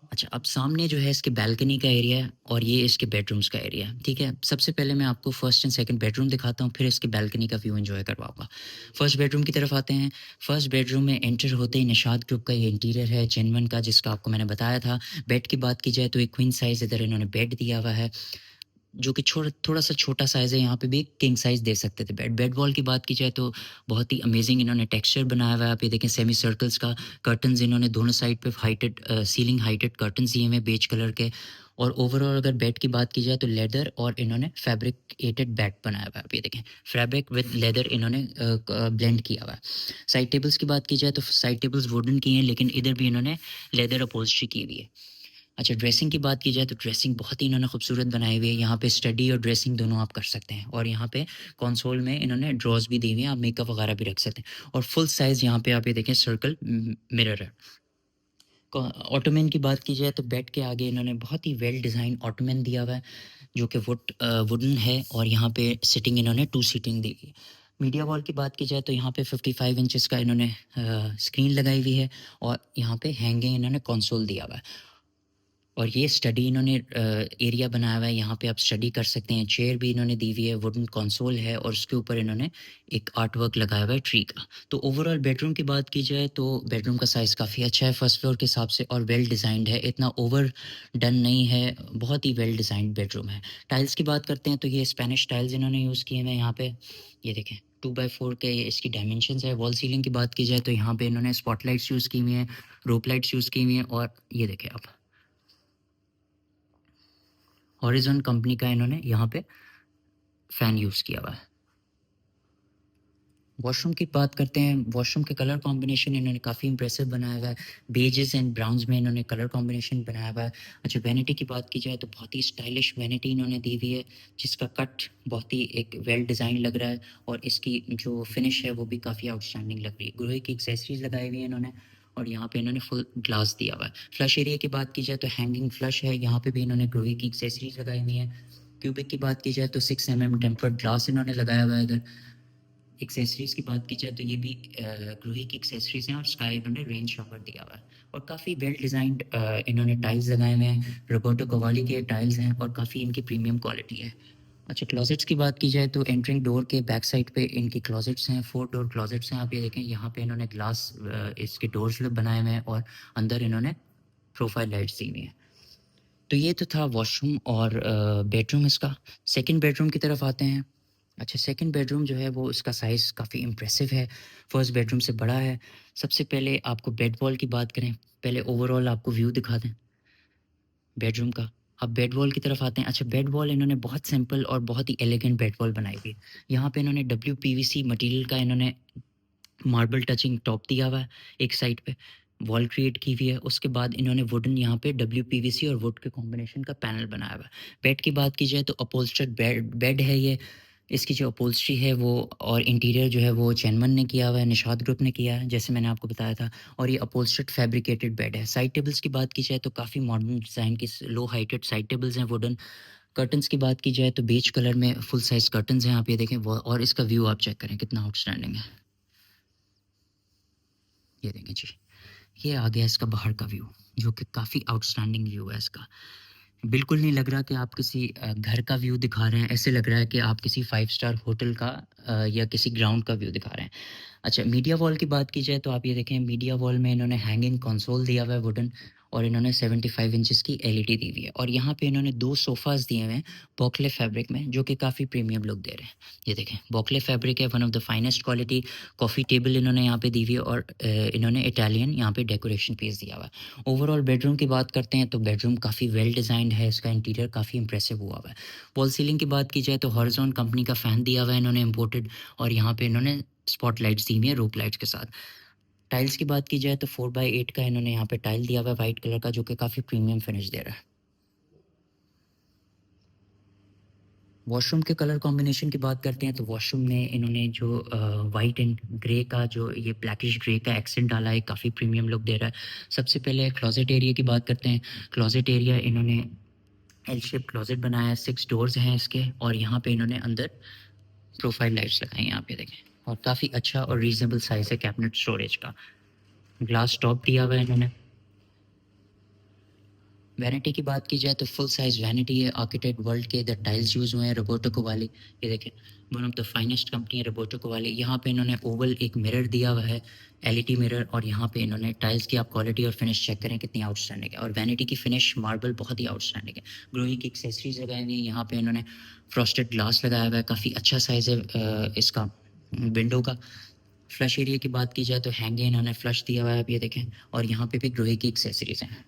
अच्छा, अब सामने जो है इसके बैल्कनी का एरिया है, और ये इसके बेडरूम्स का एरिया है, ठीक है। सबसे पहले मैं आपको फर्स्ट एंड सेकंड बेडरूम दिखाता हूँ, फिर इसकी बैल्कनी का व्यू एंजॉय करवाऊंगा। फर्स्ट बेडरूम की तरफ आते हैं। फर्स्ट बेडरूम में एंटर होते ही निशात ग्रुप का ये इंटीरियर है, चेनवन का, जिसका आपको मैंने बताया था। बेड की बात की जाए तो एक क्वीन साइज़ इधर इन्होंने बेड दिया हुआ है, जो कि थोड़ा सा छोटा साइज़ है, यहाँ पे भी किंग साइज़ दे सकते थे बेड। बेड वॉल की बात की जाए तो बहुत ही अमेजिंग इन्होंने टेक्सचर बनाया हुआ है। आप ये देखें सेमी सर्कल्स का कर्टन्स इन्होंने दोनों साइड पे हाइटेड सीलिंग हाइटेड कर्टन्स दिए हुए हैं बेज कलर के। और ओवरऑल अगर बेड की बात की जाए तो लेदर और इन्होंने फैब्रिकेटेड बेड बनाया हुआ है। आप ये देखें फैब्रिक विद लेदर इन्होंने ब्लेंड किया हुआ है। साइड टेबल्स की बात की जाए तो साइड टेबल्स वुडन की हैं, लेकिन इधर भी इन्होंने लेदर अपहोल्स्ट्री की हुई है। अच्छा, ड्रेसिंग की बात की जाए तो ड्रेसिंग बहुत ही इन्होंने खूबसूरत बनाई हुई है। यहाँ पे स्टडी और ड्रेसिंग दोनों आप कर सकते हैं, और यहाँ पे कंसोल में इन्होंने ड्रॉर्स भी दी हुई हैं, आप मेकअप वगैरह भी रख सकते हैं। और फुल साइज़ यहाँ पे आप ये देखें सर्कल मिरर है। ऑटोमन की बात की जाए तो बेड के आगे इन्होंने बहुत ही वेल डिज़ाइन ऑटोमन दिया हुआ है, जो कि वुडन है, और यहाँ पे सिटिंग इन्होंने 2 सीटिंग दी हुई है। मीडिया वॉल की बात की जाए तो यहाँ पे 55 इंचेस का इन्होंने स्क्रीन लगाई हुई है, और यहाँ पे हैंगिंग इन्होंने कंसोल दिया हुआ है। और ये स्टडी इन्होंने एरिया बनाया हुआ है, यहाँ पे आप स्टडी कर सकते हैं। चेयर भी इन्होंने दी हुई है, वुडन कंसोल है, और उसके ऊपर इन्होंने एक आर्ट वर्क लगाया हुआ है ट्री का। तो ओवरऑल बेडरूम की बात की जाए तो बेडरूम का साइज़ काफ़ी अच्छा है फर्स्ट फ्लोर के हिसाब से, और वेल डिज़ाइंड है, इतना ओवर डन नहीं है, बहुत ही वेल डिज़ाइंड बेडरूम है। टाइल्स की बात करते हैं तो ये स्पेनिश टाइल्स इन्होंने यूज़ किए हैं यहाँ पे, ये देखें 2x4 के इसकी डायमेंशंस है। वॉल सीलिंग की बात की जाए तो यहाँ पे इन्होंने स्पॉटलाइट्स यूज़ की हुई हैं, रोप लाइट्स यूज़ की हुई हैं, और ये देखें आप हॉरिज़ॉन कंपनी का इन्होंने यहाँ पे फ़ैन यूज़ किया हुआ है। वॉशरूम की बात करते हैं, वॉशरूम के कलर कॉम्बिनेशन इन्होंने काफ़ी इम्प्रेसिव बनाया हुआ है। बेजेस एंड ब्राउन्स में इन्होंने कलर कॉम्बिनेशन बनाया हुआ है। अच्छा, वैनिटी की बात की जाए तो बहुत ही स्टाइलिश वैनिटी इन्होंने दी हुई है, जिसका कट बहुत ही एक वेल डिज़ाइन लग रहा है, और इसकी जो फिनिश है वो भी काफ़ी आउटस्टैंडिंग लग रही है। ग्लोई की एक्सेसरीज़ लगाई हुई है इन्होंने, और यहाँ पे इन्होंने फुल ग्लास दिया हुआ है। फ्लश एरिया की बात की जाए तो हैंगिंग फ्लश है, यहाँ पे भी इन्होंने ग्लोई की एक्सेसरीज़ लगाई हुई हैं। क्यूबिक की बात की जाए तो 6 टेम्पर्ड ग्लास इन्होंने लगाया हुआ है इधर। एक्सेसरीज़ की बात की जाए तो ये भी ग्लोई की एक्सेसरीज़ हैं, और स्काई इन्होंने रेन शॉवर दिया हुआ है, और काफ़ी वेल डिज़ाइंड इन्होंने टाइल्स लगाए हुए हैं। रोबर्टो कवाली के टाइल्स हैं, और काफ़ी इनकी प्रीमियम क्वालिटी है। अच्छा, क्लोजेट्स की बात की जाए तो एंट्रिंग डोर के बैक साइड पे इनकी क्लोजेट्स हैं, 4 डोर क्लोजेट्स हैं। आप ये देखें, यहाँ पे इन्होंने ग्लास इसके डोर्स बनाए हुए हैं, और अंदर इन्होंने प्रोफाइल लाइट्स दी हुई हैं। तो ये तो था वॉशरूम और बेडरूम इसका। सेकंड बेडरूम की तरफ आते हैं। अच्छा, सेकंड बेडरूम जो है वो इसका साइज़ काफ़ी इम्प्रेसिव है, फर्स्ट बेडरूम से बड़ा है। सबसे पहले आपको बेड वॉल की बात करें, पहले ओवरऑल आपको व्यू दिखा दें बेडरूम का। अब बेड वॉल की तरफ आते हैं। अच्छा, बेड वॉल इन्होंने बहुत सिंपल और बहुत ही एलिगेंट बेड वॉल बनाई हुई है। यहाँ पे इन्होंने WPVC मटेरियल का इन्होंने मार्बल टचिंग टॉप दिया हुआ है एक साइड पे, वॉल क्रिएट की हुई है। उसके बाद इन्होंने वुडन यहाँ पे WPVC और वुड के कॉम्बिनेशन का पैनल बनाया हुआ है। बेड की बात की जाए तो अपहोल्स्टर्ड बेड है ये। इसकी जो अपहोल्स्ट्री है वो, और इंटीरियर जो है वो चैनमन ने किया हुआ है, निशात ग्रुप ने किया है, जैसे मैंने आपको बताया था। और ये अपहोल्स्टर्ड फैब्रिकेटेड बेड है। साइड टेबल्स की बात की जाए तो काफ़ी मॉडर्न डिज़ाइन की लो हाइटेड साइड टेबल्स हैं वुडन। कर्टन्स की बात की जाए तो बेज कलर में फुल साइज़ कर्टन्स हैं, आप ये देखें वो, और इसका व्यू आप चेक करें कितना आउटस्टैंडिंग है। ये देखें जी, ये आ गया इसका बाहर का व्यू, जो कि काफ़ी आउटस्टैंडिंग व्यू है इसका। बिल्कुल नहीं लग रहा कि आप किसी घर का व्यू दिखा रहे हैं, ऐसे लग रहा है कि आप किसी 5 स्टार होटल का या किसी ग्राउंड का व्यू दिखा रहे हैं। अच्छा, मीडिया वॉल की बात की जाए तो आप ये देखें, मीडिया वॉल में इन्होंने हैंगिंग कंसोल दिया हुआ है वुडन, और इन्होंने 75 इंचेस की एलईडी दी हुई है, और यहाँ पे इन्होंने 2 सोफ़ाज़ दिए हुए हैं बॉकले फैब्रिक में, जो कि काफ़ी प्रीमियम लुक दे रहे हैं। ये देखें, बॉकले फैब्रिक है, one of the finest quality. Coffee table इन्होंने यहाँ पे दी हुई है, और इन्होंने इटालियन यहाँ पे डेकोरेशन पीस दिया हुआ है। ओवरऑल बेडरूम की बात करते हैं तो बेडरूम काफ़ी वेल डिज़ाइंड है, इसका इंटीरियर काफ़ी इंप्रेसिव हुआ हुआ है। वॉल सीलिंग की बात की जाए तो हॉरिज़ॉन कंपनी का फ़ैन दिया हुआ है इन्होंने इम्पोर्टेड, और यहाँ पे इन्होंने स्पॉटलाइट्स दी हुई है रोप लाइट्स के साथ। टाइल्स की बात की जाए तो 4x8 का इन्होंने यहाँ पे टाइल दिया हुआ है वाइट कलर का, जो कि काफ़ी प्रीमियम फिनिश दे रहा है। वॉशरूम के कलर कॉम्बिनेशन की बात करते हैं तो वॉशरूम में इन्होंने जो वाइट एंड ग्रे का जो ये ब्लैकिश ग्रे का एक्सेंट डाला है, काफ़ी प्रीमियम लुक दे रहा है। सबसे पहले क्लोजेट एरिया की बात करते हैं। क्लोजेट एरिया इन्होंने एल शेप क्लोजेट बनाया है, 6 डोर्स हैं इसके, और यहाँ पे इन्होंने अंदर प्रोफाइल लाइट्स लगाई हैं, यहाँ पे देखें, और काफ़ी अच्छा और रीजनेबल साइज़ है कैबिनेट स्टोरेज का। ग्लास टॉप दिया हुआ है इन्होंने। वैनिटी की बात की जाए तो फुल साइज़ वैनिटी है, आर्किटेक्ट वर्ल्ड के इधर टाइल्स यूज़ हुए हैं रोबर्टो कोवाली। ये देखें, one of the finest company है रोबर्टो कोवाली। यहाँ पे इन्होंने ओवल एक मिरर दिया हुआ है, एलईडी मिरर, और यहाँ पे इन्होंने टाइल्स की आप क्वालिटी और फिनिश चेक करें कितनी आउटस्टैंडिंग है, और वैनिटी की फिनिश मार्बल बहुत ही आउटस्टैंडिंग है। ग्लोई की एक्सेसरीज लगाई हुई है, यहाँ पे इन्होंने फ्रॉस्टेड ग्लास लगाया हुआ है, काफ़ी अच्छा साइज़ है इसका विंडो का। फ्लश एरिया की बात की जाए तो हैंगे इन्होंने फ्लश दिया हुआ है, आप ये देखें, और यहाँ पे भी ग्लोई की एक्सेसरीज हैं।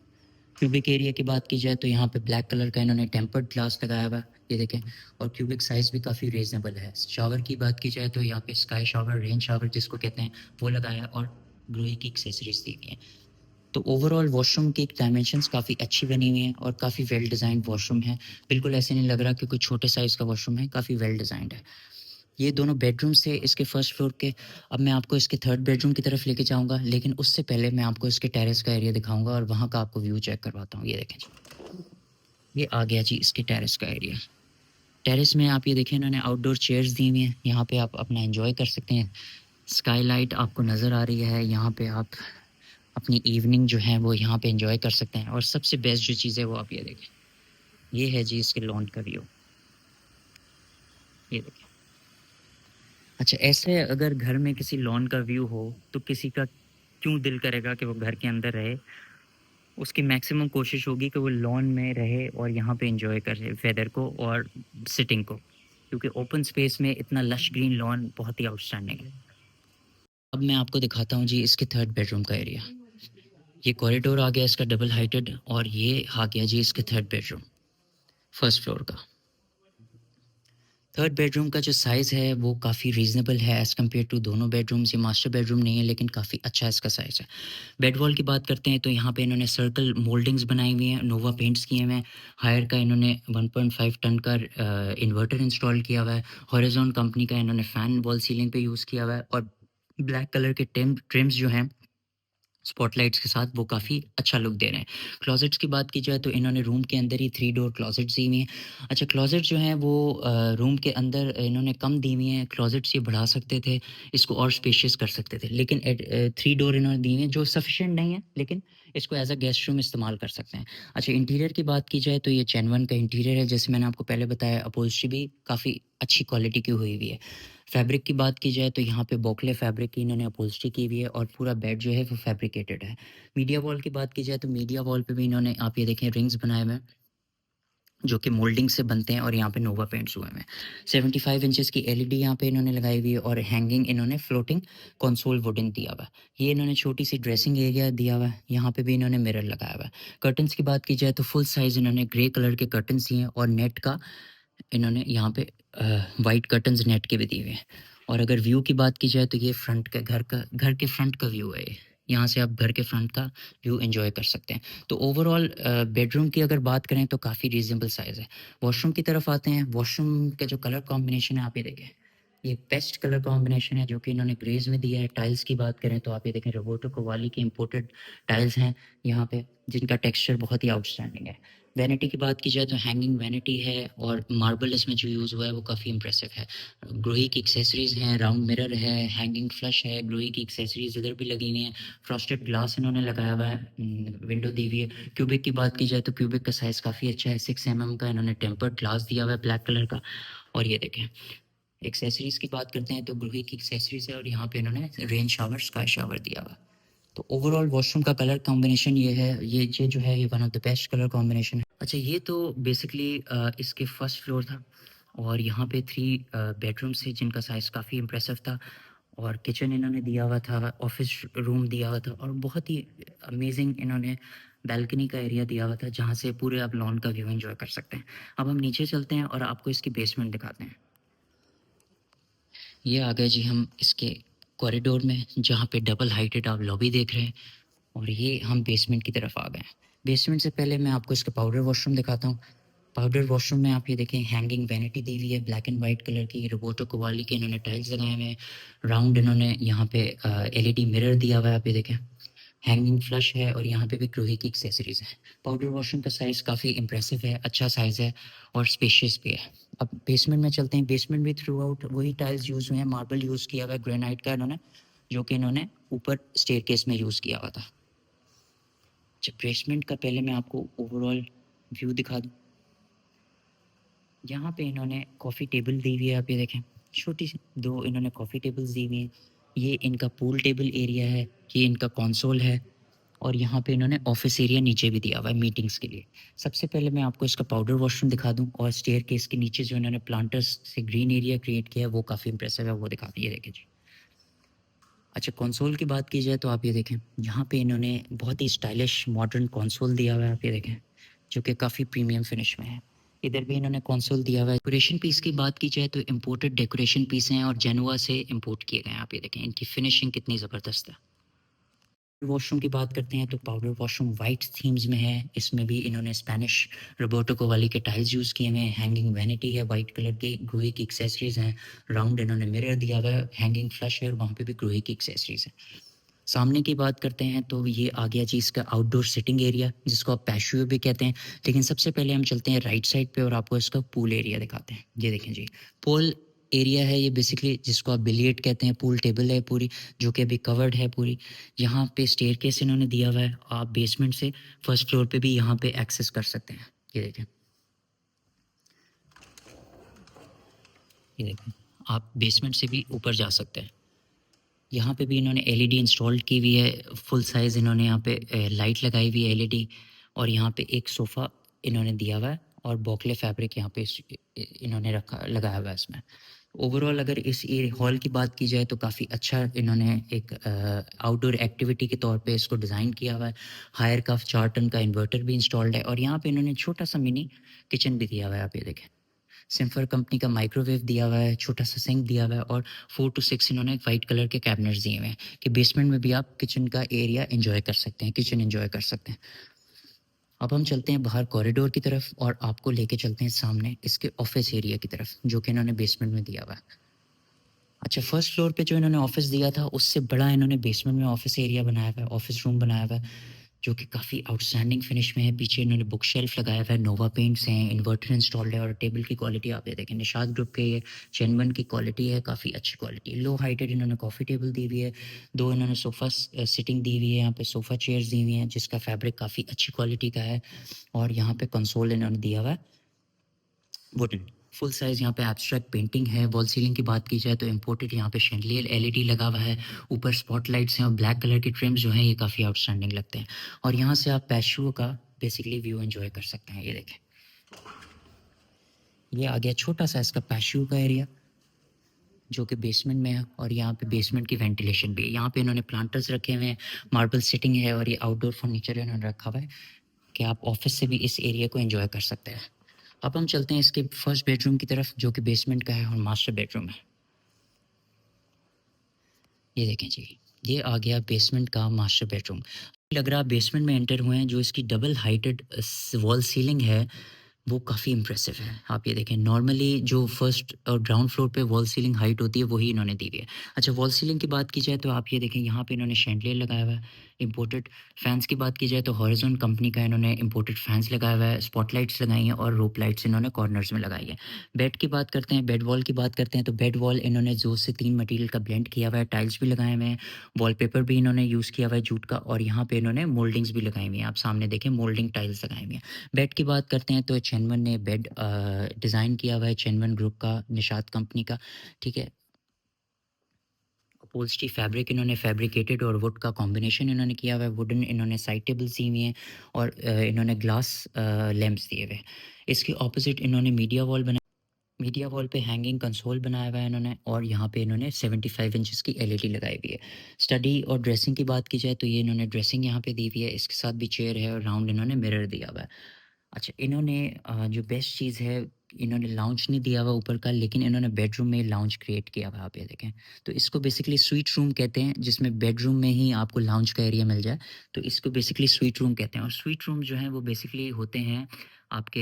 क्यूबिक एरिया की बात की जाए तो यहाँ पे ब्लैक कलर का इन्होंने टेम्पर्ड ग्लास लगाया हुआ है, ये देखें, और क्यूबिक साइज़ भी काफ़ी रीजनेबल है। शावर की बात की जाए तो यहाँ पे स्काई शावर, रेन शावर जिसको कहते हैं, वो लगाया है, और ग्लोई की एक्सेसरीज दी हुई हैं। तो ओवरऑल वॉशरूम की डायमेंशंस काफ़ी अच्छी बनी हुई हैं और काफ़ी वेल डिज़ाइंड वॉशरूम है। बिल्कुल ऐसे नहीं लग रहा कि कोई छोटे साइज़ का वॉशरूम है, काफ़ी वेल डिज़ाइंड है। ये दोनों बेडरूम्स थे इसके फर्स्ट फ्लोर के। अब मैं आपको इसके थर्ड बेडरूम की तरफ लेके जाऊँगा, लेकिन उससे पहले मैं आपको इसके टेरेस का एरिया दिखाऊँगा और वहाँ का आपको व्यू चेक करवाता हूँ। ये देखें जी, ये आ गया जी इसके टेरेस का एरिया। टेरेस में आप ये देखें इन्होंने आउटडोर चेयर्स दी हुई हैं, यहाँ पे आप अपना एन्जॉय कर सकते हैं। स्काईलाइट आपको नज़र आ रही है, यहाँ पे आप अपनी इवनिंग जो है वो यहाँ पे एन्जॉय कर सकते हैं और सबसे बेस्ट जो चीज़ है वो आप ये देखें, ये है जी इसके लॉन का व्यू, ये देखें। अच्छा ऐसे अगर घर में किसी लॉन का व्यू हो, तो किसी का क्यों दिल करेगा कि वो घर के अंदर रहे? उसकी मैक्सिमम कोशिश होगी कि वो लॉन में रहे और यहाँ पे एन्जॉय करे वेदर को और सिटिंग को, क्योंकि ओपन स्पेस में इतना लश ग्रीन लॉन बहुत ही आउटस्टैंडिंग है। अब मैं आपको दिखाता हूँ जी इसके थर्ड बेडरूम का एरिया। ये कॉरिडोर आ गया इसका डबल हाइटेड और ये आ गया जी इसके थर्ड बेडरूम, फर्स्ट फ्लोर का। थर्ड बेडरूम का जो साइज़ है वो काफ़ी रीज़नेबल है एज़ कम्पेयर टू दोनों बेडरूम्स। ये मास्टर बेडरूम नहीं है लेकिन काफ़ी अच्छा इसका साइज़ है। बेड वॉल की बात करते हैं तो यहाँ पे इन्होंने सर्कल मोल्डिंग्स बनाई हुई हैं, नोवा पेंट्स किए हुए हैं। हायर का इन्होंने 1.5 टन का इन्वर्टर इंस्टॉल किया हुआ है। हॉरिज़ॉन कंपनी का इन्होंने फ़ैन वॉल सीलिंग पे यूज़ किया हुआ है और ब्लैक कलर के ट्रिम्स जो हैं स्पॉटलाइट्स के साथ वो काफ़ी अच्छा लुक दे रहे हैं। क्लोज़ेट्स की बात की जाए तो इन्होंने रूम के अंदर ही 3 डोर क्लोज़ेट्स दी हुई हैं। अच्छा क्लोज़ेट जो हैं वो रूम के अंदर इन्होंने कम दी हुई हैं, क्लोज़ेट्स ये बढ़ा सकते थे, इसको और स्पेशियस कर सकते थे। लेकिन 3 डोर इन्होंने दी हुई हैं जो सफिशिएंट नहीं है, लेकिन इसको एज़ अ गेस्ट रूम इस्तेमाल कर सकते हैं। अच्छा इंटीरियर की बात की जाए तो ये चैनवन का इंटीरियर है, जैसे मैंने आपको पहले बताया अपहोल्स्ट्री भी काफ़ी अच्छी क्वालिटी की हुई हुई है। फैब्रिक की बात की जाए तो यहाँ पे बोकले फैब्रिक की इन्होंने अपहोल्स्ट्री की हुई है और पूरा बेड जो है वो फैब्रिकेटेड है। मीडिया वॉल की बात की जाए तो मीडिया वॉल पे भी इन्होंने आप ये देखें रिंग्स बनाए हुए हैं, जो कि मोल्डिंग से बनते हैं और यहाँ पे नोवा पेंट्स हुए हुए हैं। 75 इंचेस की एलईडी यहाँ पे इन्होंने लगाई हुई है और हैंगिंग इन्होंने फ्लोटिंग कंसोल वुडन दिया हुआ है। ये इन्होंने छोटी सी ड्रेसिंग एरिया दिया हुआ है, यहाँ पे भी इन्होंने मिरर लगाया हुआ है। कर्टन्स की बात की जाए तो फुल साइज़ इन्होंने ग्रे कलर के कर्टन्स दिए हैं और नेट का इन्होंने यहाँ पे वाइट कर्टन्स नेट के भी दिए हुए हैं। और अगर व्यू की बात की जाए तो ये फ्रंट का घर के फ्रंट का व्यू है ये। यहाँ से आप घर के फ्रंट का व्यू एन्जॉय कर सकते हैं। तो ओवरऑल बेडरूम की अगर बात करें तो काफ़ी रीज़नेबल साइज़ है। वॉशरूम की तरफ आते हैं, वॉशरूम का जो कलर कॉम्बिनेशन है आप ये देखें। ये बेस्ट कलर कॉम्बिनेशन है जो कि इन्होंने ग्रेज़ में दिया है। टाइल्स की बात करें तो आप ये देखें रोबोटो कोवाली के इम्पोर्टेड टाइल्स हैं यहाँ पे, जिनका टेक्सचर बहुत ही आउटस्टैंडिंग है। वैनिटी की बात की जाए तो हैंगिंग वैनिटी है और मार्बल इसमें जो यूज़ हुआ है वो काफ़ी इम्प्रेसिव है। ग्लोई की एक्सेसरीज़ हैं, राउंड मिरर है, हैंगिंग फ्लश है, ग्लोई की एक्सेसरीज़ इधर भी लगी हुई हैं। फ्रॉस्टेड ग्लास इन्होंने लगाया हुआ है, विंडो दी हुई है। क्यूबिक की बात की जाए तो क्यूबिक का साइज़ काफ़ी अच्छा है, 6 एमएम का इन्होंने टेम्पर्ड ग्लास दिया हुआ है ब्लैक कलर का। और ये देखें एक्सेसरीज़ की बात करते हैं तो ग्लोई की एक्सेसरीज़ है और यहाँ पे इन्होंने रेन शावर, स्काई शावर दिया हुआ है। तो ओवरऑल वॉशरूम का कलर कॉम्बिनेशन ये है, ये जो है ये one of the best colour combination है। अच्छा ये तो बेसिकली इसके फर्स्ट फ्लोर था और यहाँ पे 3 बेडरूम्स थे जिनका साइज़ काफ़ी इम्प्रेसिव था और किचन इन्होंने दिया हुआ था, ऑफ़िस रूम दिया हुआ था और बहुत ही अमेज़िंग इन्होंने बालकनी का एरिया दिया हुआ था जहाँ से पूरे आप लॉन का व्यू एन्जॉय कर सकते हैं। अब हम नीचे चलते हैं और आपको इसकी बेसमेंट दिखाते हैं। ये आ गए जी हम इसके कॉरिडोर में जहाँ पे डबल हाइटेड आप लॉबी देख रहे हैं और ये हम बेसमेंट की तरफ आ गए हैं। बेसमेंट से पहले मैं आपको इसका पाउडर वॉशरूम दिखाता हूँ। पाउडर वॉशरूम में आप ये देखें हैंगिंग वैनिटी दी हुई है ब्लैक एंड वाइट कलर की, रोबोटो कोवाली के इन्होंने टाइल्स लगाए हुए हैं। राउंड इन्होंने यहाँ पे एलईडी मिरर दिया हुआ है, आप ये देखें। हैंगिंग फ्लश है और यहाँ पे भी क्लोही की एक्सेसरीज़ हैं। पाउडर वॉशरूम का साइज़ काफ़ी इम्प्रेसिव है, अच्छा साइज़ है और स्पेशियस भी है। अब बेसमेंट में चलते हैं। बेसमेंट भी थ्रू आउट वही टाइल्स यूज़ हुए हैं, मार्बल यूज़ किया हुआ है ग्रेनाइट का इन्होंने, जो कि इन्होंने ऊपर स्टेयरकेस में यूज़ किया हुआ था। अच्छा बेसमेंट का पहले मैं आपको ओवरऑल व्यू दिखा दूँ। यहाँ पे इन्होंने कॉफ़ी टेबल दी हुई है, आप ये देखें। छोटी-सी 2 इन्होंने कॉफ़ी टेबल्स दी हुई हैं। ये इनका पूल टेबल एरिया है, ये इनका कंसोल है और यहाँ पे इन्होंने ऑफ़िस एरिया नीचे भी दिया हुआ है मीटिंग्स के लिए। सबसे पहले मैं आपको इसका पाउडर वॉशरूम दिखा दूँ और स्टेयरकेस के नीचे जो इन्होंने प्लांटर्स से ग्रीन एरिया क्रिएट किया है वो काफ़ी इम्प्रेसिव है, वो दिखा दूँ। ये देखें जी। अच्छा कंसोल की बात की जाए तो आप ये देखें, यहाँ पे इन्होंने बहुत ही स्टाइलिश मॉडर्न कंसोल दिया हुआ है, आप ये देखें, जो कि काफ़ी प्रीमियम फिनिश में है। इधर भी इन्होंने कंसोल दिया हुआ है। डेकोरेशन पीस की बात की जाए तो इम्पोर्टेड डेकोरेशन पीस हैं और जेनुआ से इम्पोर्ट किए गए हैं, आप ये देखें, इनकी फिनिशिंग कितनी ज़बरदस्त है। वॉशरूम की बात करते हैं तो पाउडर वॉशरूम वाइट थीम्स में है। इसमें भी इन्होंने स्पेनिश रोबर्टो कोवाली के टाइल्स यूज़ किए हुए हैं। हैंगिंग वैनिटी है वाइट कलर के, ग्रोही की एक्सेसरीज हैं। राउंड इन्होंने मिरर दिया हुआ है, हैंगिंग फ्लश है और वहाँ पे भी ग्रोही की एक्सेसरीज है। सामने की बात करते हैं तो ये आ गया जी इसका आउटडोर सिटिंग एरिया, जिसको आप पैशियो भी कहते हैं। लेकिन सबसे पहले हम चलते हैं राइट साइड पे और आपको इसका पूल एरिया दिखाते हैं। ये देखें जी, पूल एरिया है ये बेसिकली, जिसको आप बिलियर्ड कहते हैं। पूल टेबल है पूरी, जो कि अभी कवर्ड है पूरी। यहाँ पे स्टेयरकेस इन्होंने दिया हुआ है, आप बेसमेंट से फर्स्ट फ्लोर पे भी यहाँ पे एक्सेस कर सकते हैं। ये देखें, ये देखें, आप बेसमेंट से भी ऊपर जा सकते हैं। यहाँ पे भी इन्होंने एलईडी इंस्टॉल की हुई है, फुल साइज़ इन्होंने यहाँ पे लाइट लगाई हुई है एलईडी। और यहाँ पे एक सोफ़ा इन्होंने दिया हुआ है और बोकले फैब्रिक यहाँ पे इन्होंने रखा लगाया हुआ है इसमें। ओवरऑल अगर इस हॉल की बात की जाए तो काफ़ी अच्छा इन्होंने एक आउटडोर एक्टिविटी के तौर पे इसको डिज़ाइन किया हुआ है। हायर का 4 टन का इन्वर्टर भी इंस्टॉल्ड है और यहाँ पे इन्होंने छोटा सा मिनी किचन भी दिया हुआ है, आप ये देखें। सिम्फर कंपनी का माइक्रोवेव दिया हुआ है, छोटा सा सिंक दिया हुआ है और 4 टू 6 इन्होंने वाइट कलर के कैबिनेट्स दिए हुए हैं कि बेसमेंट में भी आप किचन का एरिया एंजॉय कर सकते हैं, किचन एंजॉय कर सकते हैं। अब हम चलते हैं बाहर कॉरिडोर की तरफ और आपको लेके चलते हैं सामने इसके ऑफिस एरिया की तरफ, जो कि इन्होंने बेसमेंट में दिया हुआ है। अच्छा, फर्स्ट फ्लोर पे जो इन्होंने ऑफिस दिया था उससे बड़ा इन्होंने बेसमेंट में ऑफिस एरिया बनाया हुआ है, ऑफिस रूम बनाया हुआ है, जो कि काफ़ी आउटस्टैंडिंग फिनिश में है। पीछे इन्होंने बुक शेल्फ लगाया हुआ है, नोवा पेंट्स हैं, इन्वर्टर इंस्टॉल्ड है और टेबल की क्वालिटी आप ये देखें, निशाद ग्रुप के ये चेनवन की क्वालिटी है, काफ़ी अच्छी क्वालिटी। लो हाइटेड इन्होंने कॉफ़ी टेबल दी हुई है, 2 इन्होंने सोफ़ा सिटिंग दी हुई है, यहाँ पे सोफ़ा चेयर्स दी हुई हैं जिसका फैब्रिक काफ़ी अच्छी क्वालिटी का है। और यहाँ पे कंसोल इन्होंने दिया हुआ है वुडन, फुल साइज़। यहाँ पे एब्स्ट्रैक्ट पेंटिंग है। वॉल सीलिंग की बात की जाए तो इम्पोर्टेड यहाँ पे शैंडलियर एलईडी लगा हुआ है, ऊपर स्पॉटलाइट्स हैं और ब्लैक कलर के ट्रिम्स जो हैं ये काफ़ी आउटस्टैंडिंग लगते हैं। और यहाँ से आप पैशुओ का बेसिकली व्यू एंजॉय कर सकते हैं। ये देखें, ये आ गया छोटा सा इसका पैशुओ का एरिया, जो कि बेसमेंट में है और यहाँ पे बेसमेंट की वेंटिलेशन भी है। यहाँ पे इन्होंने प्लांटर्स रखे हुए हैं, मार्बल सिटिंग है और ये आउटडोर फर्नीचर इन्होंने रखा हुआ है कि आप ऑफिस से भी इस एरिया को एंजॉय कर सकते हैं। अब हम चलते हैं इसके फर्स्ट बेडरूम की तरफ, जो कि बेसमेंट का है और मास्टर बेडरूम है। ये देखें जी, ये आ गया बेसमेंट का मास्टर बेडरूम। लग रहा है बेसमेंट में एंटर हुए हैं। जो इसकी डबल हाइटेड वॉल सीलिंग है वो काफ़ी इम्प्रेसिव है। आप ये देखें, नॉर्मली जो फर्स्ट और ग्राउंड फ्लोर पे वॉल सीलिंग हाइट होती है वही इन्होंने दी हुई है। अच्छा, वॉल सीलिंग की बात की जाए तो आप ये देखें, यहाँ पे इन्होंने शैंडलियर लगाया हुआ है इम्पोर्टेड। फैंस की बात की जाए तो हॉरिजॉन कंपनी का इन्होंने इम्पोर्टेड फैंस लगाया हुआ है, स्पॉटलाइट्स लगाई हैं और रोप लाइट्स इन्होंने कॉर्नर्स में लगाई है। बेड की बात करते हैं, बेड वॉल की बात करते हैं तो बेड वॉल इन्होंने 2 से 3 मटेरियल का ब्लेंड किया हुआ है, टाइल्स भी लगाए हुए हैं, वॉलपेपर भी इन्होंने यूज़ किया हुआ है जूट का और यहाँ पे इन्होंने मोल्डिंग्स भी लगाई हुई हैं। आप सामने देखें, मोल्डिंग टाइल्स लगाई हुई हैं। बेड की बात करते हैं तो चेनवन ने बेड डिज़ाइन किया हुआ है, चेनवन ग्रुप का, निशात कंपनी का, ठीक है। अपहोल्स्ट्री फैब्रिक इन्होंने फैब्रिकेटेड और वुड का कॉम्बिनेशन इन्होंने किया हुआ है। वुडन इन्होंने साइड टेबल्स दी हुई हैं और इन्होंने ग्लास लैंप्स दिए हुए हैं। इसके ऑपोजिट इन्होंने मीडिया वॉल पे हैंगिंग कंसोल बनाया हुआ है इन्होंने और यहाँ पे इन्होंने 75 इंचेस की एलईडी लगाई हुई है। स्टडी और ड्रेसिंग की बात की जाए तो ये इन्होंने ड्रेसिंग यहाँ पे दी हुई है, इसके साथ भी चेयर है और राउंड इन्होंने मिरर दिया हुआ है। अच्छा, इन्होंने जो बेस्ट चीज़ है, इन्होंने लाउंज नहीं दिया हुआ ऊपर का, लेकिन इन्होंने बेडरूम में लाउंज क्रिएट किया हुआ है, आप ये देखें। तो इसको बेसिकली स्वीट रूम कहते हैं, जिसमें बेडरूम में ही आपको लाउंज का एरिया मिल जाए, तो इसको बेसिकली स्वीट रूम कहते हैं। और स्वीट रूम जो हैं वो बेसिकली होते हैं आपके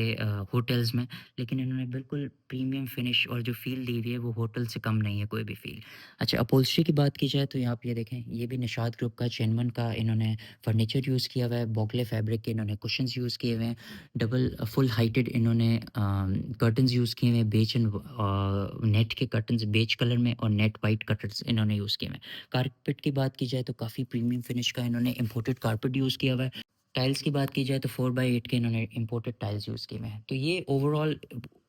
होटल्स में, लेकिन इन्होंने बिल्कुल प्रीमियम फिनिश और जो फ़ील दी हुई है वो होटल से कम नहीं है कोई भी फ़ील। अच्छा, अपहोल्स्ट्री की बात की जाए तो यहाँ आप ये देखें, ये भी निशात ग्रुप का चेनवन का इन्होंने फर्नीचर यूज़ किया हुआ है, बोकले फैब्रिक के इन्होंने कुशन्स यूज़ किए हुए हैं, डबल फुल हाइटेड इन्होंने कर्टन्स यूज़ किए हुए हैं, बेज एंड नेट के कर्टन्स बेज कलर में और नेट वाइट कर्टन्स इन्होंने यूज़ किए हुए हैं। कारपेट की बात की जाए तो काफ़ी प्रीमियम फिनिश का इन्होंने इम्पोर्टेड कारपेट यूज़ किया हुआ है। टाइल्स की बात की जाए तो 4x8 के इन्होंने इम्पोर्टेड टाइल्स यूज़ किए हुए हैं। तो ये ओवरऑल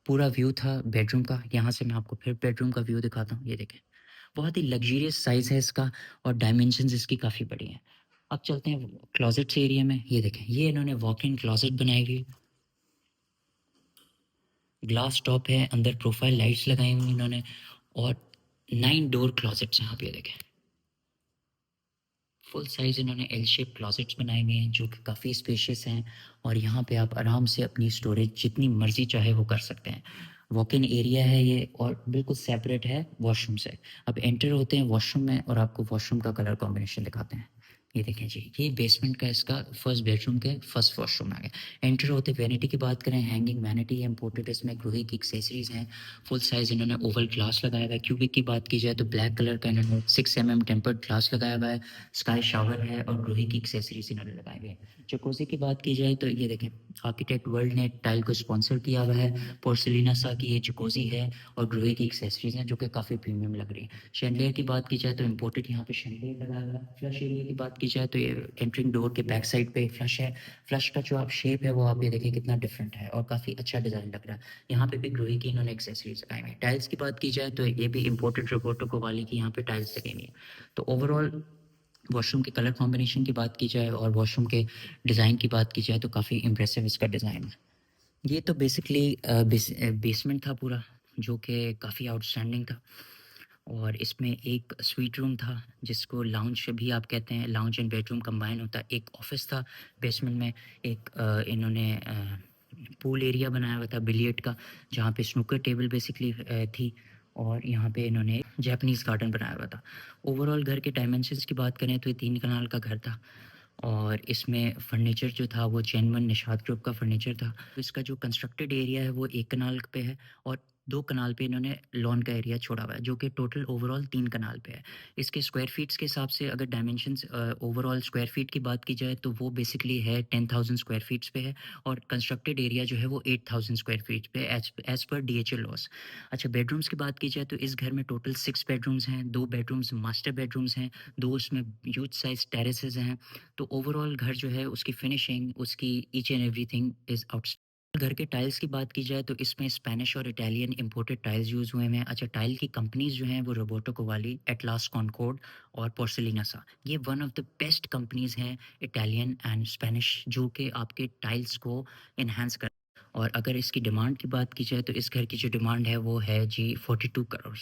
पूरा व्यू था बेडरूम का। यहाँ से मैं आपको फिर बेडरूम का व्यू दिखाता हूँ। ये देखें, बहुत ही लग्ज़रियस साइज़ है इसका और डायमेंशंस इसकी काफ़ी बड़ी हैं। अब चलते हैं क्लोजेट्स एरिया में। ये देखें, ये इन्होंने वॉक इन क्लोजेट बनाई हुई, ग्लास टॉप है, अंदर प्रोफाइल लाइट्स लगाई हुई इन्होंने और 9 डोर क्लोजेट्स हैं। आप ये देखें, फुल साइज़ इन्होंने एल शेप क्लोजेट्स बनाए हुए हैं जो कि काफ़ी स्पेशियस हैं और यहाँ पे आप आराम से अपनी स्टोरेज जितनी मर्ज़ी चाहे वो कर सकते हैं। वॉक इन एरिया है ये और बिल्कुल सेपरेट है वॉशरूम से। अब एंटर होते हैं वॉशरूम में और आपको वॉशरूम का कलर कॉम्बिनेशन दिखाते हैं। ये देखें जी, ये बेसमेंट का इसका फर्स्ट बेडरूम के फर्स्ट वॉशरूम आ गया। एंटर होते वैनिटी की बात करें, हैंगिंग वैनिटी है इम्पोर्टेड, इसमें ग्रोही की एक्सेसरीज़ हैं। फुल साइज़ इन्होंने ओवल ग्लास लगाया हुआ है। क्यूबिक की बात की जाए तो ब्लैक कलर का इन्होंने 6 टेम्पर्ड ग्लास लगाया हुआ है। स्काई शावर है और ग्रोही की एक्सेसरीज़ इन्होंने लगाए हुए हैं। जकूज़ी की बात की जाए तो ये देखें, आर्किटेक्ट वर्ल्ड ने टाइल को स्पॉन्सर किया हुआ है। पोर्सिलिनासा की ये जकूज़ी है और ग्रोही की एक्सेसरीज़ हैं जो कि काफ़ी प्रीमियम लग रही हैं। शैंडलियर की बात की जाए तो इम्पोर्टेड यहाँ पे शैंडलियर लगा हुआ है। फ्लश एरिया की बात की जाए तो ये एंट्रिंग डोर के बैक साइड पे फ्लश है। फ्लश का जो आप शेप है वो आप ये देखिए कितना डिफरेंट है और काफ़ी अच्छा डिज़ाइन लग रहा है। यहाँ पे भी ग्रोही की इन्होंने एक्सेसरीज लगाई हुई है। टाइल्स की बात की जाए तो ये भी इम्पोर्टेड रोबोटो वाली की यहाँ पे टाइल्स लगी हुई है। तो ओवरऑल वॉशरूम के कलर कॉम्बिनेशन की बात की जाए और वॉशरूम के डिज़ाइन की बात की जाए तो काफ़ी इम्प्रेसिव इसका डिज़ाइन है। ये तो बेसिकली बेसमेंट था पूरा, जो कि काफ़ी आउटस्टैंडिंग था। और इसमें एक स्वीट रूम था जिसको लाउंज भी आप कहते हैं, लाउंज एंड बेडरूम कंबाइन होता है। एक ऑफिस था बेसमेंट में। एक इन्होंने पूल एरिया बनाया हुआ था बिलियर्ड का, जहाँ पे स्नूकर टेबल बेसिकली थी। और यहाँ पे इन्होंने जैपनीज़ गार्डन बनाया हुआ था। ओवरऑल घर के डायमेंशंस की बात करें तो ये 3 कनाल का घर था। और इसमें फर्नीचर जो था वो चैनवन निशात ग्रुप का फर्नीचर था। इसका जो कंस्ट्रक्टेड एरिया है वो 1 कनाल पे है और 2 कनाल पे इन्होंने लॉन का एरिया छोड़ा हुआ है, जो कि टोटल ओवरऑल 3 कनाल पे है। इसके स्क्वायर फीट्स के हिसाब से अगर डायमेंशंस ओवरऑल स्क्वायर फीट की बात की जाए तो वो बेसिकली है 10,000 स्क्वायर फीट्स पे है। और कंस्ट्रक्टेड एरिया जो है वो 8,000 स्क्वायर फीट पे एज पर डीएचए लॉस। अच्छा, बेडरूम्स की बात की जाए तो इस घर में टोटल 6 बेडरूम्स हैं। 2 बेडरूम्स मास्टर बेडरूम्स हैं, 2 उसमें ह्यूज साइज टेरेसेस हैं। तो ओवरऑल घर जो है उसकी फिनिशिंग, उसकी each and everything is outstanding. घर के टाइल्स की बात की जाए तो इसमें स्पेनिश और इटालियन इंपोर्टेड टाइल्स यूज़ हुए हैं। अच्छा, टाइल की कंपनीज़ जो हैं वो रोबोटो वाली, एटलास, कॉनकॉर्ड और पोर्सिलिनासा, ये one of the best companies हैं इटालियन एंड स्पेनिश, जो कि आपके टाइल्स को एनहांस कर। और अगर इसकी डिमांड की बात की जाए तो इस घर की जो डिमांड है वो है जी 42 करोड़।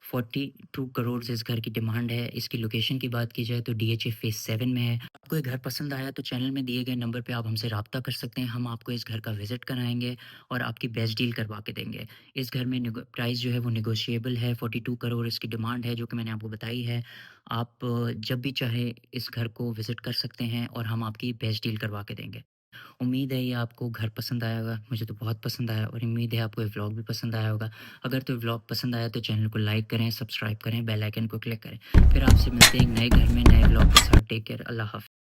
42 करोड़ इस घर की डिमांड है। इसकी लोकेशन की बात की जाए तो डीएचए फेज़ 7 में है। आपको ये घर पसंद आया तो चैनल में दिए गए नंबर पे आप हमसे राब्ता कर सकते हैं। हम आपको इस घर का विज़िट कराएँगे और आपकी बेस्ट डील करवा के देंगे। इस घर में प्राइस जो है वो नेगोशिएबल है। 42 करोड़ इसकी डिमांड है जो कि मैंने आपको बताई है। आप जब भी चाहें इस घर को विज़िट कर सकते हैं और हम आपकी बेस्ट डील करवा के देंगे। उम्मीद है ये आपको घर पसंद आया होगा। मुझे तो बहुत पसंद आया और उम्मीद है आपको ये व्लॉग भी पसंद आया होगा। अगर तो व्लॉग पसंद आया तो चैनल को लाइक करें, सब्सक्राइब करें, बेल आइकन को क्लिक करें। फिर आपसे मिलते हैं एक नए घर में नए व्लॉग के साथ। टेक केयर, अल्लाह हाफ़िज़।